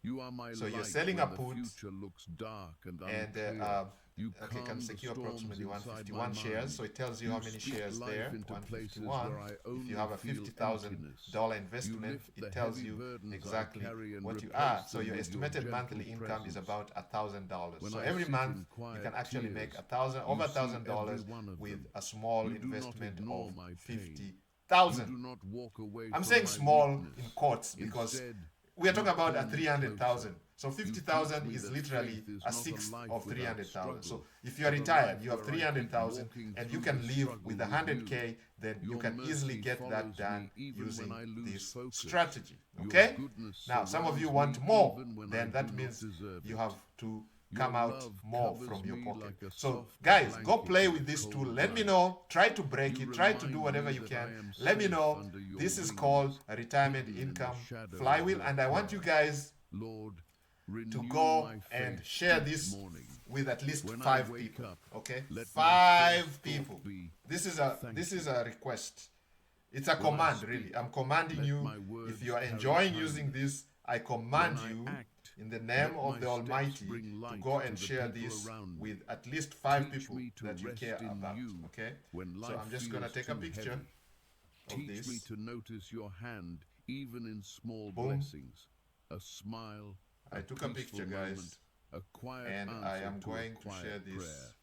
Speaker 3: You are my
Speaker 1: So
Speaker 3: light
Speaker 1: you're selling
Speaker 3: when
Speaker 1: a
Speaker 3: the
Speaker 1: put,
Speaker 3: future looks dark and
Speaker 1: and
Speaker 3: unclear. You
Speaker 1: okay, can
Speaker 3: calm the
Speaker 1: secure
Speaker 3: storms
Speaker 1: approximately
Speaker 3: inside my
Speaker 1: 151 shares. So
Speaker 3: mind.
Speaker 1: it tells you
Speaker 3: You
Speaker 1: how many
Speaker 3: speak
Speaker 1: shares
Speaker 3: life
Speaker 1: there.
Speaker 3: into places
Speaker 1: 151.
Speaker 3: where I
Speaker 1: If you
Speaker 3: only
Speaker 1: have a
Speaker 3: feel
Speaker 1: $50,000
Speaker 3: emptiness.
Speaker 1: investment,
Speaker 3: lift the
Speaker 1: it tells
Speaker 3: heavy
Speaker 1: you
Speaker 3: burdens I
Speaker 1: exactly
Speaker 3: carry and
Speaker 1: what you
Speaker 3: replace
Speaker 1: are. So
Speaker 3: them
Speaker 1: your
Speaker 3: with your
Speaker 1: estimated
Speaker 3: gentle
Speaker 1: monthly income is
Speaker 3: presence.
Speaker 1: about $1,000.
Speaker 3: When
Speaker 1: So
Speaker 3: I
Speaker 1: every
Speaker 3: sit
Speaker 1: month
Speaker 3: in
Speaker 1: you
Speaker 3: quiet
Speaker 1: can actually make
Speaker 3: tears,
Speaker 1: over
Speaker 3: you see every
Speaker 1: $1,000
Speaker 3: one of
Speaker 1: with
Speaker 3: them.
Speaker 1: a small
Speaker 3: You do not
Speaker 1: investment
Speaker 3: ignore
Speaker 1: of
Speaker 3: my pain. You
Speaker 1: 50,000.
Speaker 3: do not walk away
Speaker 1: I'm
Speaker 3: from
Speaker 1: saying
Speaker 3: my
Speaker 1: small
Speaker 3: weakness.
Speaker 1: in quotes because
Speaker 3: Instead,
Speaker 1: we are
Speaker 3: you
Speaker 1: talking about
Speaker 3: pull
Speaker 1: a
Speaker 3: me
Speaker 1: 300,000.
Speaker 3: closer.
Speaker 1: So
Speaker 3: You teach
Speaker 1: 50,000
Speaker 3: me
Speaker 1: is
Speaker 3: that
Speaker 1: literally
Speaker 3: faith is
Speaker 1: a
Speaker 3: not a
Speaker 1: sixth
Speaker 3: life
Speaker 1: of
Speaker 3: without
Speaker 1: 300,000. So
Speaker 3: struggle,
Speaker 1: if you are
Speaker 3: but a
Speaker 1: retired,
Speaker 3: life
Speaker 1: you have
Speaker 3: where I keep
Speaker 1: 300,000
Speaker 3: walking
Speaker 1: and you
Speaker 3: through
Speaker 1: can
Speaker 3: the
Speaker 1: live
Speaker 3: struggle
Speaker 1: with
Speaker 3: with
Speaker 1: 100K, then you
Speaker 3: Your
Speaker 1: can easily
Speaker 3: mercy
Speaker 1: get that
Speaker 3: follows
Speaker 1: done
Speaker 3: me even
Speaker 1: using
Speaker 3: when I lose
Speaker 1: this
Speaker 3: focus.
Speaker 1: strategy.
Speaker 3: Your
Speaker 1: Okay?
Speaker 3: goodness
Speaker 1: Now, some of you
Speaker 3: surrounds
Speaker 1: want
Speaker 3: me
Speaker 1: more,
Speaker 3: even when I
Speaker 1: then that
Speaker 3: do
Speaker 1: means
Speaker 3: not deserve
Speaker 1: you
Speaker 3: it.
Speaker 1: have to
Speaker 3: Your
Speaker 1: come out
Speaker 3: love
Speaker 1: more
Speaker 3: covers
Speaker 1: from your
Speaker 3: me
Speaker 1: pocket.
Speaker 3: like a
Speaker 1: So
Speaker 3: soft
Speaker 1: guys, go
Speaker 3: blanket
Speaker 1: play
Speaker 3: in
Speaker 1: with this
Speaker 3: cold
Speaker 1: tool. Let me
Speaker 3: night.
Speaker 1: know. Try to break
Speaker 3: You
Speaker 1: it. Try to do
Speaker 3: remind
Speaker 1: whatever
Speaker 3: me
Speaker 1: you
Speaker 3: that
Speaker 1: can.
Speaker 3: I am
Speaker 1: Let me
Speaker 3: safe
Speaker 1: know.
Speaker 3: under your
Speaker 1: This is
Speaker 3: wings,
Speaker 1: called a retirement
Speaker 3: hidden in the
Speaker 1: income
Speaker 3: shadow of
Speaker 1: flywheel,
Speaker 3: your
Speaker 1: and I want you
Speaker 3: care.
Speaker 1: guys
Speaker 3: Lord,
Speaker 1: to
Speaker 3: renew
Speaker 1: go
Speaker 3: my
Speaker 1: and
Speaker 3: faith
Speaker 1: share
Speaker 3: each
Speaker 1: this
Speaker 3: morning.
Speaker 1: with at least
Speaker 3: When I
Speaker 1: 5
Speaker 3: wake
Speaker 1: people.
Speaker 3: up,
Speaker 1: Okay,
Speaker 3: let my
Speaker 1: 5
Speaker 3: first
Speaker 1: people.
Speaker 3: thought be,
Speaker 1: This is
Speaker 3: thank
Speaker 1: a request. It's a
Speaker 3: When I
Speaker 1: command,
Speaker 3: speak,
Speaker 1: really. I'm commanding
Speaker 3: let
Speaker 1: you.
Speaker 3: my
Speaker 1: If
Speaker 3: words
Speaker 1: you are
Speaker 3: carry
Speaker 1: enjoying using
Speaker 3: kindness.
Speaker 1: this, I
Speaker 3: When
Speaker 1: command
Speaker 3: I
Speaker 1: you
Speaker 3: act,
Speaker 1: in the name
Speaker 3: let
Speaker 1: of
Speaker 3: my
Speaker 1: the
Speaker 3: steps
Speaker 1: Almighty
Speaker 3: bring
Speaker 1: to
Speaker 3: light
Speaker 1: go
Speaker 3: to
Speaker 1: and
Speaker 3: the
Speaker 1: share
Speaker 3: people
Speaker 1: this
Speaker 3: around me.
Speaker 1: with at least 5
Speaker 3: Teach
Speaker 1: people
Speaker 3: me to
Speaker 1: that you
Speaker 3: rest
Speaker 1: care
Speaker 3: in
Speaker 1: about.
Speaker 3: you
Speaker 1: Okay,
Speaker 3: when
Speaker 1: so
Speaker 3: life
Speaker 1: I'm just gonna
Speaker 3: feels
Speaker 1: take a
Speaker 3: too
Speaker 1: picture
Speaker 3: heavy.
Speaker 1: of
Speaker 3: Teach me
Speaker 1: this.
Speaker 3: to notice your hand even in small
Speaker 1: Boom.
Speaker 3: blessings. A smile,
Speaker 1: I
Speaker 3: a
Speaker 1: took a
Speaker 3: peaceful
Speaker 1: picture,
Speaker 3: moment,
Speaker 1: guys,
Speaker 3: a quiet
Speaker 1: and I
Speaker 3: answer
Speaker 1: am
Speaker 3: to a
Speaker 1: going to
Speaker 3: quiet
Speaker 1: share this
Speaker 3: prayer.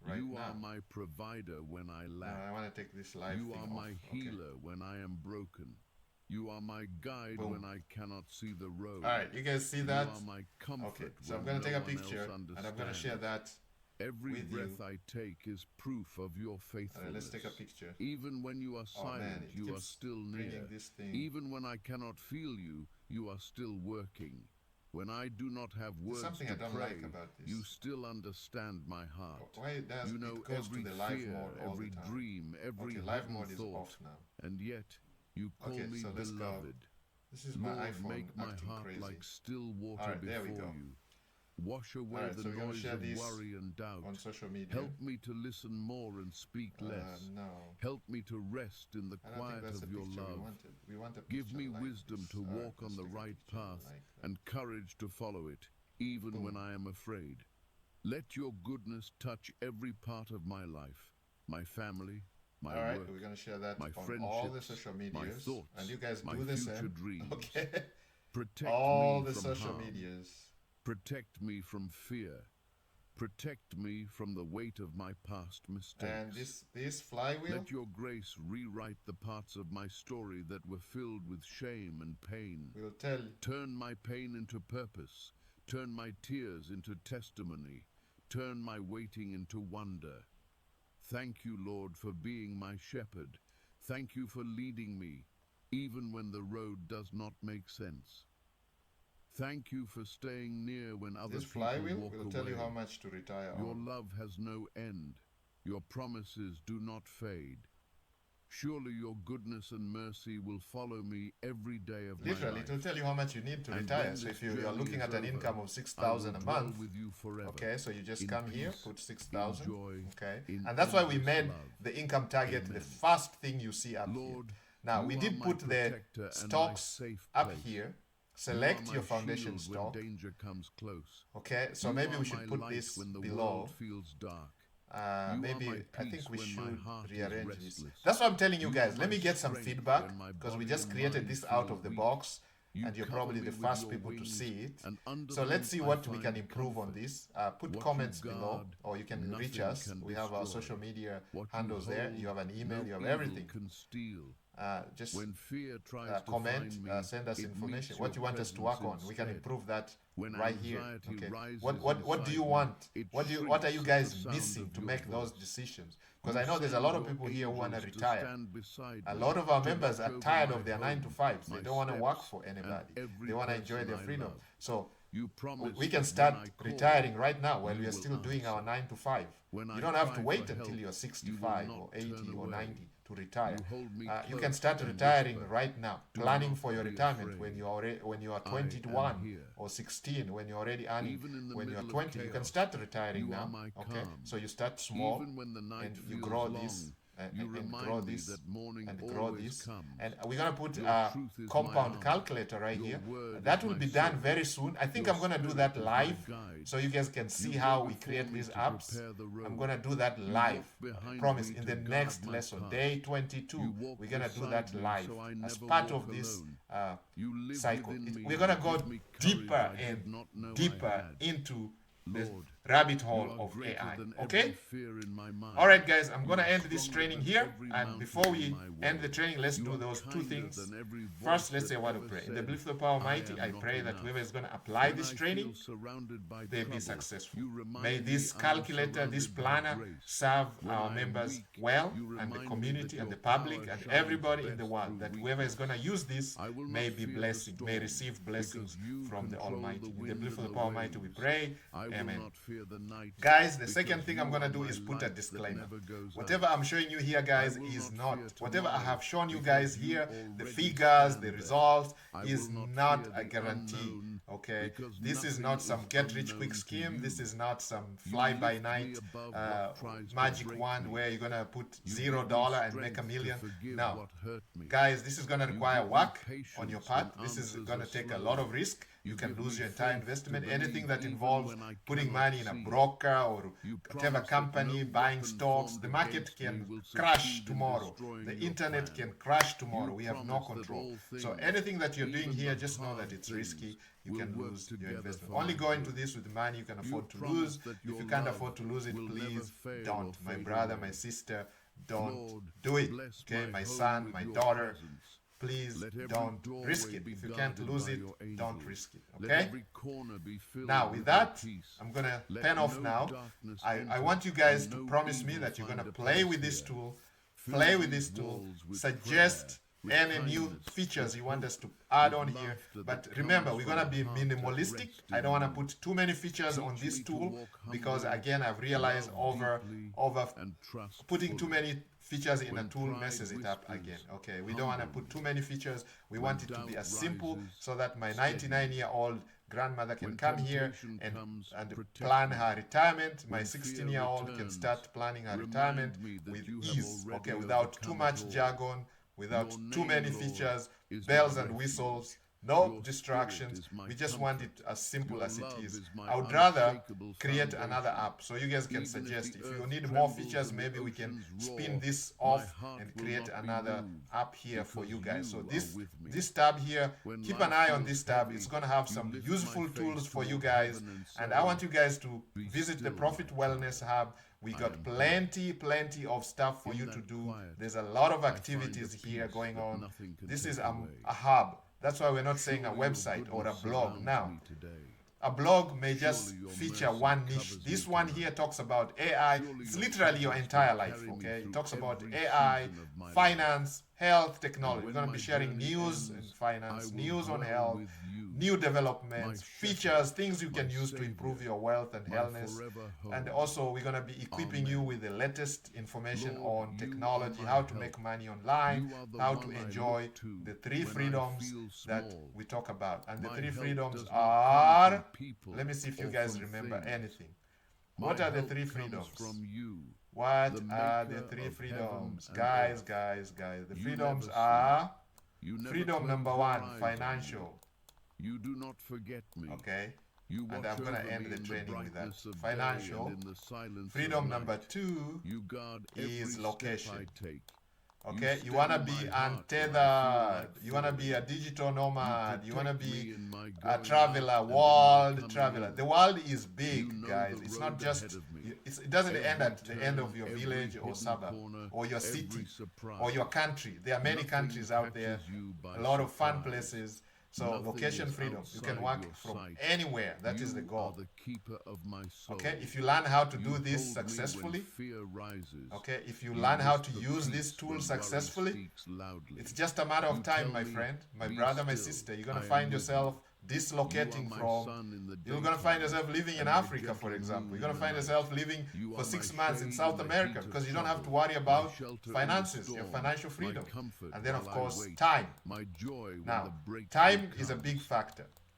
Speaker 1: right
Speaker 3: You
Speaker 1: now.
Speaker 3: are my provider when I
Speaker 1: Now
Speaker 3: lack.
Speaker 1: I want to take this live
Speaker 3: You
Speaker 1: thing
Speaker 3: are
Speaker 1: off.
Speaker 3: my
Speaker 1: Okay.
Speaker 3: healer when I am broken. You are my guide
Speaker 1: Boom.
Speaker 3: when I cannot see the road.
Speaker 1: All right, you guys see that?
Speaker 3: You are my comfort
Speaker 1: Okay, so I'm
Speaker 3: when
Speaker 1: going to
Speaker 3: no
Speaker 1: take a
Speaker 3: one
Speaker 1: picture
Speaker 3: else
Speaker 1: and I'm going to share
Speaker 3: understands.
Speaker 1: that
Speaker 3: Every
Speaker 1: with
Speaker 3: breath
Speaker 1: you.
Speaker 3: I take is proof of your
Speaker 1: All
Speaker 3: faithfulness.
Speaker 1: right, let's take a picture.
Speaker 3: Even when you are
Speaker 1: Oh man,
Speaker 3: silent,
Speaker 1: it
Speaker 3: you are
Speaker 1: keeps
Speaker 3: still
Speaker 1: bringing
Speaker 3: near.
Speaker 1: this thing.
Speaker 3: Even when I cannot feel you, you are still working. When I do not have
Speaker 1: There's
Speaker 3: words
Speaker 1: something
Speaker 3: to
Speaker 1: I don't
Speaker 3: pray,
Speaker 1: like about this.
Speaker 3: you still understand my heart.
Speaker 1: Why it does?
Speaker 3: You know
Speaker 1: It goes
Speaker 3: every
Speaker 1: to the live
Speaker 3: fear,
Speaker 1: mode all
Speaker 3: every
Speaker 1: the time.
Speaker 3: dream, every
Speaker 1: Okay, live
Speaker 3: hidden
Speaker 1: mode is
Speaker 3: thought,
Speaker 1: off now.
Speaker 3: and yet you call
Speaker 1: Okay,
Speaker 3: me
Speaker 1: so let's go.
Speaker 3: beloved.
Speaker 1: This is my
Speaker 3: Lord,
Speaker 1: iPhone
Speaker 3: make my
Speaker 1: acting
Speaker 3: heart
Speaker 1: crazy.
Speaker 3: like still water
Speaker 1: All right, there we
Speaker 3: before
Speaker 1: go.
Speaker 3: you. Wash away
Speaker 1: All right,
Speaker 3: the
Speaker 1: so we're gonna
Speaker 3: noise
Speaker 1: share
Speaker 3: of
Speaker 1: this
Speaker 3: worry and doubt.
Speaker 1: on social media.
Speaker 3: Help me to listen more and speak less.
Speaker 1: No,
Speaker 3: Help me to rest in the
Speaker 1: I don't think
Speaker 3: quiet
Speaker 1: that's
Speaker 3: of
Speaker 1: the
Speaker 3: your
Speaker 1: picture
Speaker 3: love.
Speaker 1: we wanted. We want a
Speaker 3: Give
Speaker 1: picture
Speaker 3: me
Speaker 1: like
Speaker 3: wisdom
Speaker 1: this.
Speaker 3: to
Speaker 1: All right,
Speaker 3: walk on
Speaker 1: let's
Speaker 3: the
Speaker 1: take a
Speaker 3: right
Speaker 1: picture
Speaker 3: path
Speaker 1: like that.
Speaker 3: and courage to follow it, even
Speaker 1: Boom.
Speaker 3: when I am afraid. Let your goodness touch every part of my life, my family, my
Speaker 1: All right,
Speaker 3: work,
Speaker 1: we're gonna share that
Speaker 3: my
Speaker 1: on all the
Speaker 3: friendships,
Speaker 1: social
Speaker 3: my
Speaker 1: medias,
Speaker 3: thoughts,
Speaker 1: and you guys
Speaker 3: my
Speaker 1: do the
Speaker 3: future
Speaker 1: same.
Speaker 3: dreams.
Speaker 1: Okay,
Speaker 3: Protect
Speaker 1: all
Speaker 3: me
Speaker 1: the
Speaker 3: from
Speaker 1: social
Speaker 3: harm.
Speaker 1: medias.
Speaker 3: Protect me from fear. Protect me from the weight of my past mistakes.
Speaker 1: And this flywheel.
Speaker 3: Let your grace rewrite the parts of my story that were filled with shame and pain.
Speaker 1: Will tell.
Speaker 3: Turn my pain into purpose. Turn my tears into testimony. Turn my waiting into wonder. Thank you, Lord, for being my shepherd. Thank you for leading me, even when the road does not make sense. Thank you for staying near when other
Speaker 1: This
Speaker 3: people
Speaker 1: flywheel
Speaker 3: walk
Speaker 1: will
Speaker 3: away.
Speaker 1: tell you how much to retire
Speaker 3: Your
Speaker 1: on.
Speaker 3: love has no end. Your promises do not fade. Surely your goodness and mercy will follow me every day of my
Speaker 1: Literally,
Speaker 3: life.
Speaker 1: it will tell you how much you need to
Speaker 3: And
Speaker 1: retire.
Speaker 3: when
Speaker 1: So
Speaker 3: this
Speaker 1: if you are
Speaker 3: journey
Speaker 1: looking
Speaker 3: is
Speaker 1: at an
Speaker 3: over,
Speaker 1: income of
Speaker 3: I will
Speaker 1: 6,000 a
Speaker 3: dwell
Speaker 1: month,
Speaker 3: with you forever.
Speaker 1: okay, so you just
Speaker 3: In
Speaker 1: come here,
Speaker 3: peace,
Speaker 1: put
Speaker 3: in
Speaker 1: 6,000,
Speaker 3: joy,
Speaker 1: okay,
Speaker 3: in
Speaker 1: and that's why we
Speaker 3: endless
Speaker 1: made
Speaker 3: love.
Speaker 1: the income target the
Speaker 3: Amen.
Speaker 1: first thing you see up here.
Speaker 3: Lord,
Speaker 1: Now
Speaker 3: you
Speaker 1: we
Speaker 3: are
Speaker 1: did
Speaker 3: my
Speaker 1: put the
Speaker 3: protector and my
Speaker 1: stocks
Speaker 3: safe
Speaker 1: up
Speaker 3: place.
Speaker 1: here.
Speaker 3: You are
Speaker 1: Select
Speaker 3: my
Speaker 1: your foundation
Speaker 3: shield
Speaker 1: stock.
Speaker 3: when danger comes close.
Speaker 1: Okay, so
Speaker 3: You
Speaker 1: maybe
Speaker 3: are
Speaker 1: we should
Speaker 3: my
Speaker 1: put
Speaker 3: light
Speaker 1: this
Speaker 3: when the
Speaker 1: below.
Speaker 3: world feels dark. You
Speaker 1: Maybe
Speaker 3: are my
Speaker 1: I
Speaker 3: peace
Speaker 1: think we
Speaker 3: when my
Speaker 1: should
Speaker 3: heart is
Speaker 1: rearrange this.
Speaker 3: restless.
Speaker 1: That's what I'm telling you
Speaker 3: You
Speaker 1: guys.
Speaker 3: are
Speaker 1: Let
Speaker 3: my
Speaker 1: me get some
Speaker 3: strength
Speaker 1: feedback
Speaker 3: when my
Speaker 1: because we
Speaker 3: body
Speaker 1: just
Speaker 3: and
Speaker 1: created
Speaker 3: mind
Speaker 1: this out
Speaker 3: feel
Speaker 1: of the
Speaker 3: weak.
Speaker 1: box,
Speaker 3: You
Speaker 1: and you're
Speaker 3: cover
Speaker 1: probably
Speaker 3: me
Speaker 1: the
Speaker 3: with
Speaker 1: first
Speaker 3: your
Speaker 1: people to
Speaker 3: wings,
Speaker 1: see it.
Speaker 3: and under
Speaker 1: So let's
Speaker 3: them
Speaker 1: see
Speaker 3: I
Speaker 1: what we
Speaker 3: find
Speaker 1: can improve on
Speaker 3: comfort.
Speaker 1: this. Put
Speaker 3: What
Speaker 1: comments
Speaker 3: you
Speaker 1: below,
Speaker 3: guard,
Speaker 1: or you can reach
Speaker 3: nothing
Speaker 1: us.
Speaker 3: can
Speaker 1: We have our
Speaker 3: destroy.
Speaker 1: social media
Speaker 3: What you
Speaker 1: handles there. You have
Speaker 3: hold,
Speaker 1: an email,
Speaker 3: no
Speaker 1: you have
Speaker 3: evil
Speaker 1: everything.
Speaker 3: can steal.
Speaker 1: Just
Speaker 3: When fear tries to
Speaker 1: comment,
Speaker 3: find me,
Speaker 1: send us
Speaker 3: it
Speaker 1: information.
Speaker 3: meets
Speaker 1: What
Speaker 3: your
Speaker 1: you want us to
Speaker 3: presence
Speaker 1: work on, we can
Speaker 3: instead.
Speaker 1: improve that
Speaker 3: When
Speaker 1: right here.
Speaker 3: anxiety
Speaker 1: Okay.
Speaker 3: rises
Speaker 1: What do you
Speaker 3: inside me,
Speaker 1: want?
Speaker 3: it
Speaker 1: What are you
Speaker 3: shrinks at
Speaker 1: guys
Speaker 3: the sound
Speaker 1: missing
Speaker 3: of
Speaker 1: to
Speaker 3: your
Speaker 1: make those
Speaker 3: voice.
Speaker 1: decisions? Because
Speaker 3: You
Speaker 1: I know there's a
Speaker 3: send
Speaker 1: lot of
Speaker 3: your
Speaker 1: people here who want to
Speaker 3: angels
Speaker 1: retire.
Speaker 3: stand beside
Speaker 1: A
Speaker 3: me,
Speaker 1: lot of our
Speaker 3: to
Speaker 1: members
Speaker 3: watch
Speaker 1: are
Speaker 3: over
Speaker 1: tired
Speaker 3: my
Speaker 1: of their 9 to
Speaker 3: home,
Speaker 1: 5s. They
Speaker 3: my
Speaker 1: don't want to work
Speaker 3: steps,
Speaker 1: for
Speaker 3: and
Speaker 1: anybody.
Speaker 3: every
Speaker 1: They want to enjoy
Speaker 3: person
Speaker 1: their
Speaker 3: I
Speaker 1: freedom.
Speaker 3: love.
Speaker 1: So
Speaker 3: You promise
Speaker 1: we can
Speaker 3: that
Speaker 1: start
Speaker 3: when I call,
Speaker 1: retiring right now while
Speaker 3: you
Speaker 1: we are
Speaker 3: will
Speaker 1: still doing our
Speaker 3: answer.
Speaker 1: 9 to 5.
Speaker 3: When
Speaker 1: You
Speaker 3: I
Speaker 1: don't have to
Speaker 3: cry
Speaker 1: wait
Speaker 3: for
Speaker 1: until
Speaker 3: help,
Speaker 1: you're
Speaker 3: you will
Speaker 1: 65
Speaker 3: not
Speaker 1: or 80
Speaker 3: turn
Speaker 1: or
Speaker 3: away.
Speaker 1: 90 to retire.
Speaker 3: You hold me
Speaker 1: You
Speaker 3: close
Speaker 1: can start
Speaker 3: and
Speaker 1: retiring
Speaker 3: whisper,
Speaker 1: right now,
Speaker 3: "Do
Speaker 1: planning
Speaker 3: not
Speaker 1: for your
Speaker 3: be
Speaker 1: retirement
Speaker 3: afraid.
Speaker 1: when you are
Speaker 3: I
Speaker 1: 21
Speaker 3: am here."
Speaker 1: or 16, when you're already earning.
Speaker 3: Even in the
Speaker 1: When you're
Speaker 3: middle of
Speaker 1: 20, you can
Speaker 3: chaos,
Speaker 1: start retiring
Speaker 3: you are
Speaker 1: now.
Speaker 3: my
Speaker 1: Okay,
Speaker 3: calm.
Speaker 1: so you start small
Speaker 3: Even when the night
Speaker 1: and you
Speaker 3: feels
Speaker 1: grow
Speaker 3: long,
Speaker 1: this and grow this and grow this. And we're gonna put a compound calculator right here. That will be done very soon. I think I'm gonna do that live so you guys can see how we create these apps. I'm gonna do that live. I promise, in the next lesson, day 22, we're gonna do that live as part of this cycle. We're gonna go deeper and deeper into the rabbit hole of AI. Okay? Alright guys, I'm gonna end this training here, and before we end the training, let's do those two things. First, let's say what we pray. In the belief of the power Almighty, I pray that whoever is gonna apply this training, they be successful. May this calculator, this planner serve our members well, and the community and the public and everybody in the world, that whoever is gonna use this may be blessed, may receive blessings from the Almighty. In the belief of the power Almighty we pray. Amen. Guys, the second thing I'm going to do is put a disclaimer. Whatever I'm showing you here, guys, is not, whatever I have shown you guys here, the figures, the results, is not a guarantee. Okay, this is not some get-rich-quick scheme. This is not some fly-by-night magic wand where you're gonna put $0 and make $1 million. No, guys, this is gonna require work on your part. This is gonna take a lot of risk. You can lose your entire investment. Anything that involves putting money in a broker or whatever company, buying stocks, the market can crash tomorrow. The internet can crash tomorrow. We have no control. So anything that you're doing here, just know that it's risky. You can lose your investment. Only go into this with money you can afford to lose. If you can't afford to lose it, please don't. My brother, my sister, don't do it. Okay, my son, my daughter, please don't risk it. If you can't lose it, don't risk it. Okay? Now, with that, I'm going to pen off now. I want you guys to promise me that you're going to play with this tool, suggest any new features you want us to add on here. But remember, we're going to be minimalistic. I don't want to put too many features on this tool because, again, I've realized over putting too many features in a tool messes it up again. Okay, we don't want to put too many features. We want it to be as simple so that my 99-year-old grandmother can come here and plan her retirement. My 16-year-old can start planning her retirement with ease, okay, without too much jargon, without too many features, bells and whistles, no distractions. We just want it as simple as it is. I would rather create another app so you guys can suggest. If you need more features, maybe we can spin this off and create another app here for you guys. So this tab here, keep an eye on this tab. It's going to have some useful tools for you guys. And I want you guys to visit the Profit Wellness Hub. We got plenty of stuff for you to do. There's a lot of activities here going on. This is a hub. That's why we're not saying a website or a blog. Now, a blog may just feature one niche. This one here talks about AI. It's literally your entire life, okay? It talks about AI, finance, health, technology. We're going to be sharing news in finance, news on health, new developments, features, things you can use to improve your wealth and healthness. And also, we're going to be equipping you with the latest information on technology, how to make money online, how to enjoy the 3 freedoms that we talk about. And the 3 freedoms are, let me see if you guys remember anything. What are the 3 freedoms? What are the 3 freedoms? Guys. The freedoms are, freedom number 1, financial.
Speaker 3: You do not forget me.
Speaker 1: Okay. And I'm going to end the training with that. Financial. Freedom number 2 is location. Okay, you want to be untethered, you want to be a digital nomad, you want to be a traveler, world traveler. The world is big, guys. It's not just, it doesn't end at the end of your village or suburb or your city or your country. There are many countries out there, a lot of fun places. So location freedom, you can work from anywhere. That is the goal. Okay, if you learn how to do this successfully, okay, if you learn how to use this tool successfully, it's just a matter of time, my friend, my brother, my sister. You're going to find yourself dislocating from, you're going to find yourself living in Africa, for example. You're going to find yourself living for 6 months in South America because you don't have to worry about finances, your financial freedom. And then, of course, time. Now, time is a big factor.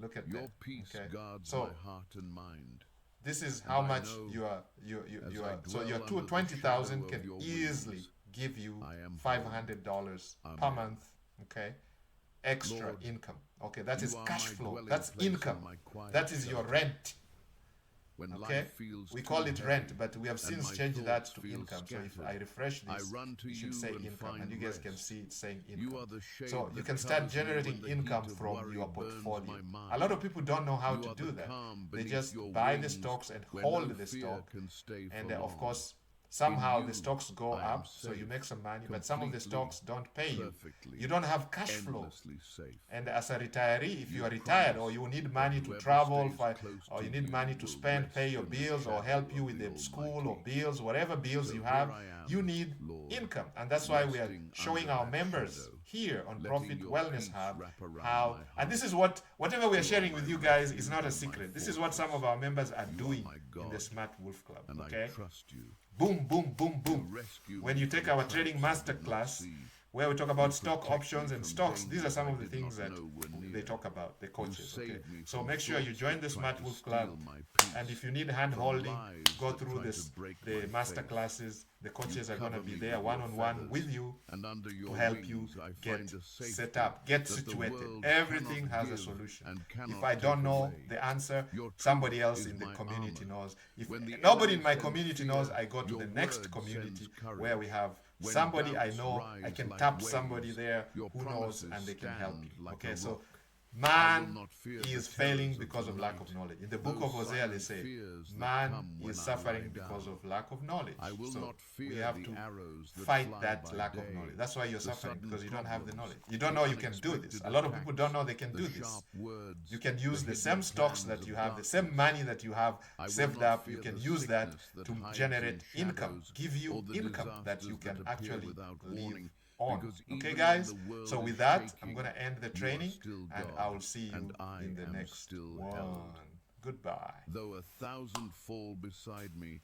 Speaker 1: Look at
Speaker 3: Your
Speaker 1: that.
Speaker 3: peace
Speaker 1: Okay.
Speaker 3: guards
Speaker 1: So
Speaker 3: my heart and mind.
Speaker 1: this is how
Speaker 3: I
Speaker 1: much
Speaker 3: know
Speaker 1: you are. So your
Speaker 3: dwell under the
Speaker 1: 20,000
Speaker 3: shadow
Speaker 1: can
Speaker 3: of your
Speaker 1: easily
Speaker 3: wings,
Speaker 1: give you
Speaker 3: I am
Speaker 1: $500 per
Speaker 3: Amen.
Speaker 1: month. Okay, extra
Speaker 3: Lord,
Speaker 1: income. Okay, that
Speaker 3: you
Speaker 1: is
Speaker 3: are
Speaker 1: cash
Speaker 3: my
Speaker 1: flow.
Speaker 3: dwelling
Speaker 1: That's
Speaker 3: place and
Speaker 1: income.
Speaker 3: my quiet
Speaker 1: That is your
Speaker 3: shelter.
Speaker 1: rent.
Speaker 3: when
Speaker 1: Okay,
Speaker 3: life feels
Speaker 1: we call
Speaker 3: too
Speaker 1: it
Speaker 3: heavy
Speaker 1: rent, but we have
Speaker 3: and
Speaker 1: since
Speaker 3: my
Speaker 1: changed that
Speaker 3: thoughts
Speaker 1: to
Speaker 3: feel
Speaker 1: income. So if I
Speaker 3: scattered,
Speaker 1: refresh
Speaker 3: I
Speaker 1: this,
Speaker 3: run to
Speaker 1: it should
Speaker 3: you
Speaker 1: say
Speaker 3: and
Speaker 1: income,
Speaker 3: find
Speaker 1: and you guys can
Speaker 3: rest.
Speaker 1: see it saying
Speaker 3: You
Speaker 1: income.
Speaker 3: are the shade
Speaker 1: So you
Speaker 3: that
Speaker 1: can start
Speaker 3: covers me
Speaker 1: generating
Speaker 3: when the
Speaker 1: income
Speaker 3: heat of
Speaker 1: from
Speaker 3: worry
Speaker 1: your
Speaker 3: burns
Speaker 1: portfolio.
Speaker 3: my mind.
Speaker 1: A lot of people don't know how
Speaker 3: You
Speaker 1: to
Speaker 3: are
Speaker 1: do
Speaker 3: the
Speaker 1: that.
Speaker 3: calm
Speaker 1: They
Speaker 3: beneath
Speaker 1: just
Speaker 3: your
Speaker 1: buy the
Speaker 3: wings
Speaker 1: stocks and
Speaker 3: when
Speaker 1: hold
Speaker 3: no
Speaker 1: the
Speaker 3: fear
Speaker 1: stock,
Speaker 3: can stay for
Speaker 1: and
Speaker 3: long.
Speaker 1: of course somehow
Speaker 3: In
Speaker 1: the
Speaker 3: you,
Speaker 1: stocks go
Speaker 3: I am
Speaker 1: up, so you
Speaker 3: safe,
Speaker 1: make some money, but some of the
Speaker 3: completely,
Speaker 1: stocks don't pay you.
Speaker 3: perfectly,
Speaker 1: You don't have cash flow.
Speaker 3: endlessly safe.
Speaker 1: And as a retiree, if you
Speaker 3: You
Speaker 1: are retired or
Speaker 3: promise
Speaker 1: you need
Speaker 3: that
Speaker 1: money to
Speaker 3: whoever
Speaker 1: travel,
Speaker 3: stays close
Speaker 1: or
Speaker 3: to
Speaker 1: you need
Speaker 3: you
Speaker 1: money to
Speaker 3: will
Speaker 1: spend, pay
Speaker 3: rest
Speaker 1: your
Speaker 3: in the
Speaker 1: bills, or
Speaker 3: shadow
Speaker 1: help you
Speaker 3: of
Speaker 1: with
Speaker 3: the
Speaker 1: the school or
Speaker 3: Almighty.
Speaker 1: bills, whatever bills
Speaker 3: So
Speaker 1: you
Speaker 3: here
Speaker 1: have,
Speaker 3: I am,
Speaker 1: you need
Speaker 3: Lord,
Speaker 1: income. And that's why we are
Speaker 3: resting
Speaker 1: showing
Speaker 3: under
Speaker 1: our
Speaker 3: that
Speaker 1: members
Speaker 3: shadow,
Speaker 1: here on
Speaker 3: letting
Speaker 1: Profit
Speaker 3: your
Speaker 1: Wellness
Speaker 3: peace
Speaker 1: Hub
Speaker 3: wrap around
Speaker 1: how,
Speaker 3: my
Speaker 1: and this
Speaker 3: heart.
Speaker 1: is whatever we are
Speaker 3: You are
Speaker 1: sharing
Speaker 3: my
Speaker 1: with you guys is
Speaker 3: refuge
Speaker 1: not a
Speaker 3: and my
Speaker 1: secret. This is what some of
Speaker 3: fortress.
Speaker 1: our members are
Speaker 3: You are
Speaker 1: doing
Speaker 3: my
Speaker 1: in the
Speaker 3: God,
Speaker 1: Smart Wolf Club.
Speaker 3: and
Speaker 1: Okay?
Speaker 3: I trust you.
Speaker 1: Boom, boom, boom,
Speaker 3: You
Speaker 1: boom.
Speaker 3: rescue
Speaker 1: When
Speaker 3: me
Speaker 1: you
Speaker 3: from
Speaker 1: take our
Speaker 3: traps
Speaker 1: trading
Speaker 3: I did not
Speaker 1: masterclass,
Speaker 3: see.
Speaker 1: where we talk
Speaker 3: You
Speaker 1: about stock
Speaker 3: protect me
Speaker 1: options and
Speaker 3: from
Speaker 1: stocks, these are
Speaker 3: dangers
Speaker 1: some
Speaker 3: I
Speaker 1: of the
Speaker 3: did
Speaker 1: things
Speaker 3: not
Speaker 1: that
Speaker 3: know were
Speaker 1: they
Speaker 3: near.
Speaker 1: talk about, the
Speaker 3: You
Speaker 1: coaches. Okay,
Speaker 3: save me
Speaker 1: so
Speaker 3: from
Speaker 1: make sure you
Speaker 3: thoughts
Speaker 1: join
Speaker 3: that
Speaker 1: the
Speaker 3: try
Speaker 1: Smart
Speaker 3: to
Speaker 1: Wolf Club,
Speaker 3: steal my
Speaker 1: and
Speaker 3: peace,
Speaker 1: if you need hand
Speaker 3: from
Speaker 1: holding,
Speaker 3: lies
Speaker 1: go
Speaker 3: that
Speaker 1: through
Speaker 3: try to
Speaker 1: this
Speaker 3: break
Speaker 1: the
Speaker 3: my
Speaker 1: master
Speaker 3: faith.
Speaker 1: classes. The coaches
Speaker 3: You
Speaker 1: are going to
Speaker 3: cover
Speaker 1: be
Speaker 3: me
Speaker 1: there
Speaker 3: with your
Speaker 1: one-on-one
Speaker 3: feathers,
Speaker 1: with you
Speaker 3: and under
Speaker 1: to
Speaker 3: your
Speaker 1: help you
Speaker 3: wings I
Speaker 1: get
Speaker 3: find a
Speaker 1: set
Speaker 3: safety
Speaker 1: up, get
Speaker 3: that the
Speaker 1: situated.
Speaker 3: world
Speaker 1: Everything
Speaker 3: cannot
Speaker 1: has a
Speaker 3: give
Speaker 1: solution.
Speaker 3: and
Speaker 1: If
Speaker 3: cannot
Speaker 1: I don't
Speaker 3: take
Speaker 1: know
Speaker 3: away.
Speaker 1: the answer,
Speaker 3: Your
Speaker 1: somebody
Speaker 3: truth
Speaker 1: else
Speaker 3: is
Speaker 1: in the
Speaker 3: my
Speaker 1: community
Speaker 3: armor.
Speaker 1: knows. If
Speaker 3: When the
Speaker 1: nobody in
Speaker 3: enemy
Speaker 1: my
Speaker 3: sends
Speaker 1: community
Speaker 3: fear,
Speaker 1: knows, I go to
Speaker 3: your
Speaker 1: the next
Speaker 3: word
Speaker 1: community
Speaker 3: sends courage.
Speaker 1: where we have
Speaker 3: When
Speaker 1: somebody I
Speaker 3: doubts
Speaker 1: know. I
Speaker 3: rise
Speaker 1: can
Speaker 3: like
Speaker 1: tap somebody
Speaker 3: waves,
Speaker 1: there
Speaker 3: your
Speaker 1: who knows,
Speaker 3: promises
Speaker 1: and they can help
Speaker 3: stand
Speaker 1: you.
Speaker 3: like
Speaker 1: Okay,
Speaker 3: a
Speaker 1: so
Speaker 3: rock. I will
Speaker 1: man
Speaker 3: not fear
Speaker 1: is
Speaker 3: the
Speaker 1: failing
Speaker 3: terrors
Speaker 1: because
Speaker 3: of
Speaker 1: of
Speaker 3: the
Speaker 1: lack
Speaker 3: night,
Speaker 1: of knowledge. In the book
Speaker 3: those
Speaker 1: of Hosea, they
Speaker 3: silent
Speaker 1: say,
Speaker 3: fears that
Speaker 1: man
Speaker 3: come when
Speaker 1: is
Speaker 3: I
Speaker 1: suffering
Speaker 3: lie
Speaker 1: because
Speaker 3: down.
Speaker 1: of lack of knowledge.
Speaker 3: I will
Speaker 1: So
Speaker 3: not
Speaker 1: we
Speaker 3: fear
Speaker 1: have
Speaker 3: the
Speaker 1: to
Speaker 3: arrows that
Speaker 1: fight
Speaker 3: fly
Speaker 1: that
Speaker 3: by
Speaker 1: lack
Speaker 3: day,
Speaker 1: of knowledge. That's why you're
Speaker 3: the
Speaker 1: suffering,
Speaker 3: sudden
Speaker 1: because you don't have the
Speaker 3: problems,
Speaker 1: knowledge. You don't
Speaker 3: the
Speaker 1: know you can do this.
Speaker 3: unexpected
Speaker 1: A lot of people don't
Speaker 3: attacks,
Speaker 1: know they can
Speaker 3: the
Speaker 1: do this.
Speaker 3: sharp words,
Speaker 1: You can use the
Speaker 3: hidden
Speaker 1: same stocks
Speaker 3: plans
Speaker 1: that you
Speaker 3: of
Speaker 1: have, the same
Speaker 3: darkness.
Speaker 1: money that you have
Speaker 3: I will
Speaker 1: saved
Speaker 3: not
Speaker 1: up. You
Speaker 3: fear
Speaker 1: can
Speaker 3: the
Speaker 1: use that
Speaker 3: sickness that
Speaker 1: to
Speaker 3: hides
Speaker 1: generate
Speaker 3: in
Speaker 1: income,
Speaker 3: shadows,
Speaker 1: give you
Speaker 3: or the
Speaker 1: income that you
Speaker 3: disasters
Speaker 1: can
Speaker 3: that appear
Speaker 1: actually
Speaker 3: without
Speaker 1: live
Speaker 3: warning,
Speaker 1: on.
Speaker 3: because
Speaker 1: Okay,
Speaker 3: even
Speaker 1: guys?
Speaker 3: when the world
Speaker 1: So with
Speaker 3: is
Speaker 1: that, I'm
Speaker 3: shaking,
Speaker 1: going to end the
Speaker 3: you are
Speaker 1: training,
Speaker 3: still
Speaker 1: and
Speaker 3: God,
Speaker 1: I will see you
Speaker 3: and I
Speaker 1: in the
Speaker 3: am
Speaker 1: next
Speaker 3: still
Speaker 1: one.
Speaker 3: held.
Speaker 1: Goodbye.
Speaker 3: Though 1,000 fall beside me,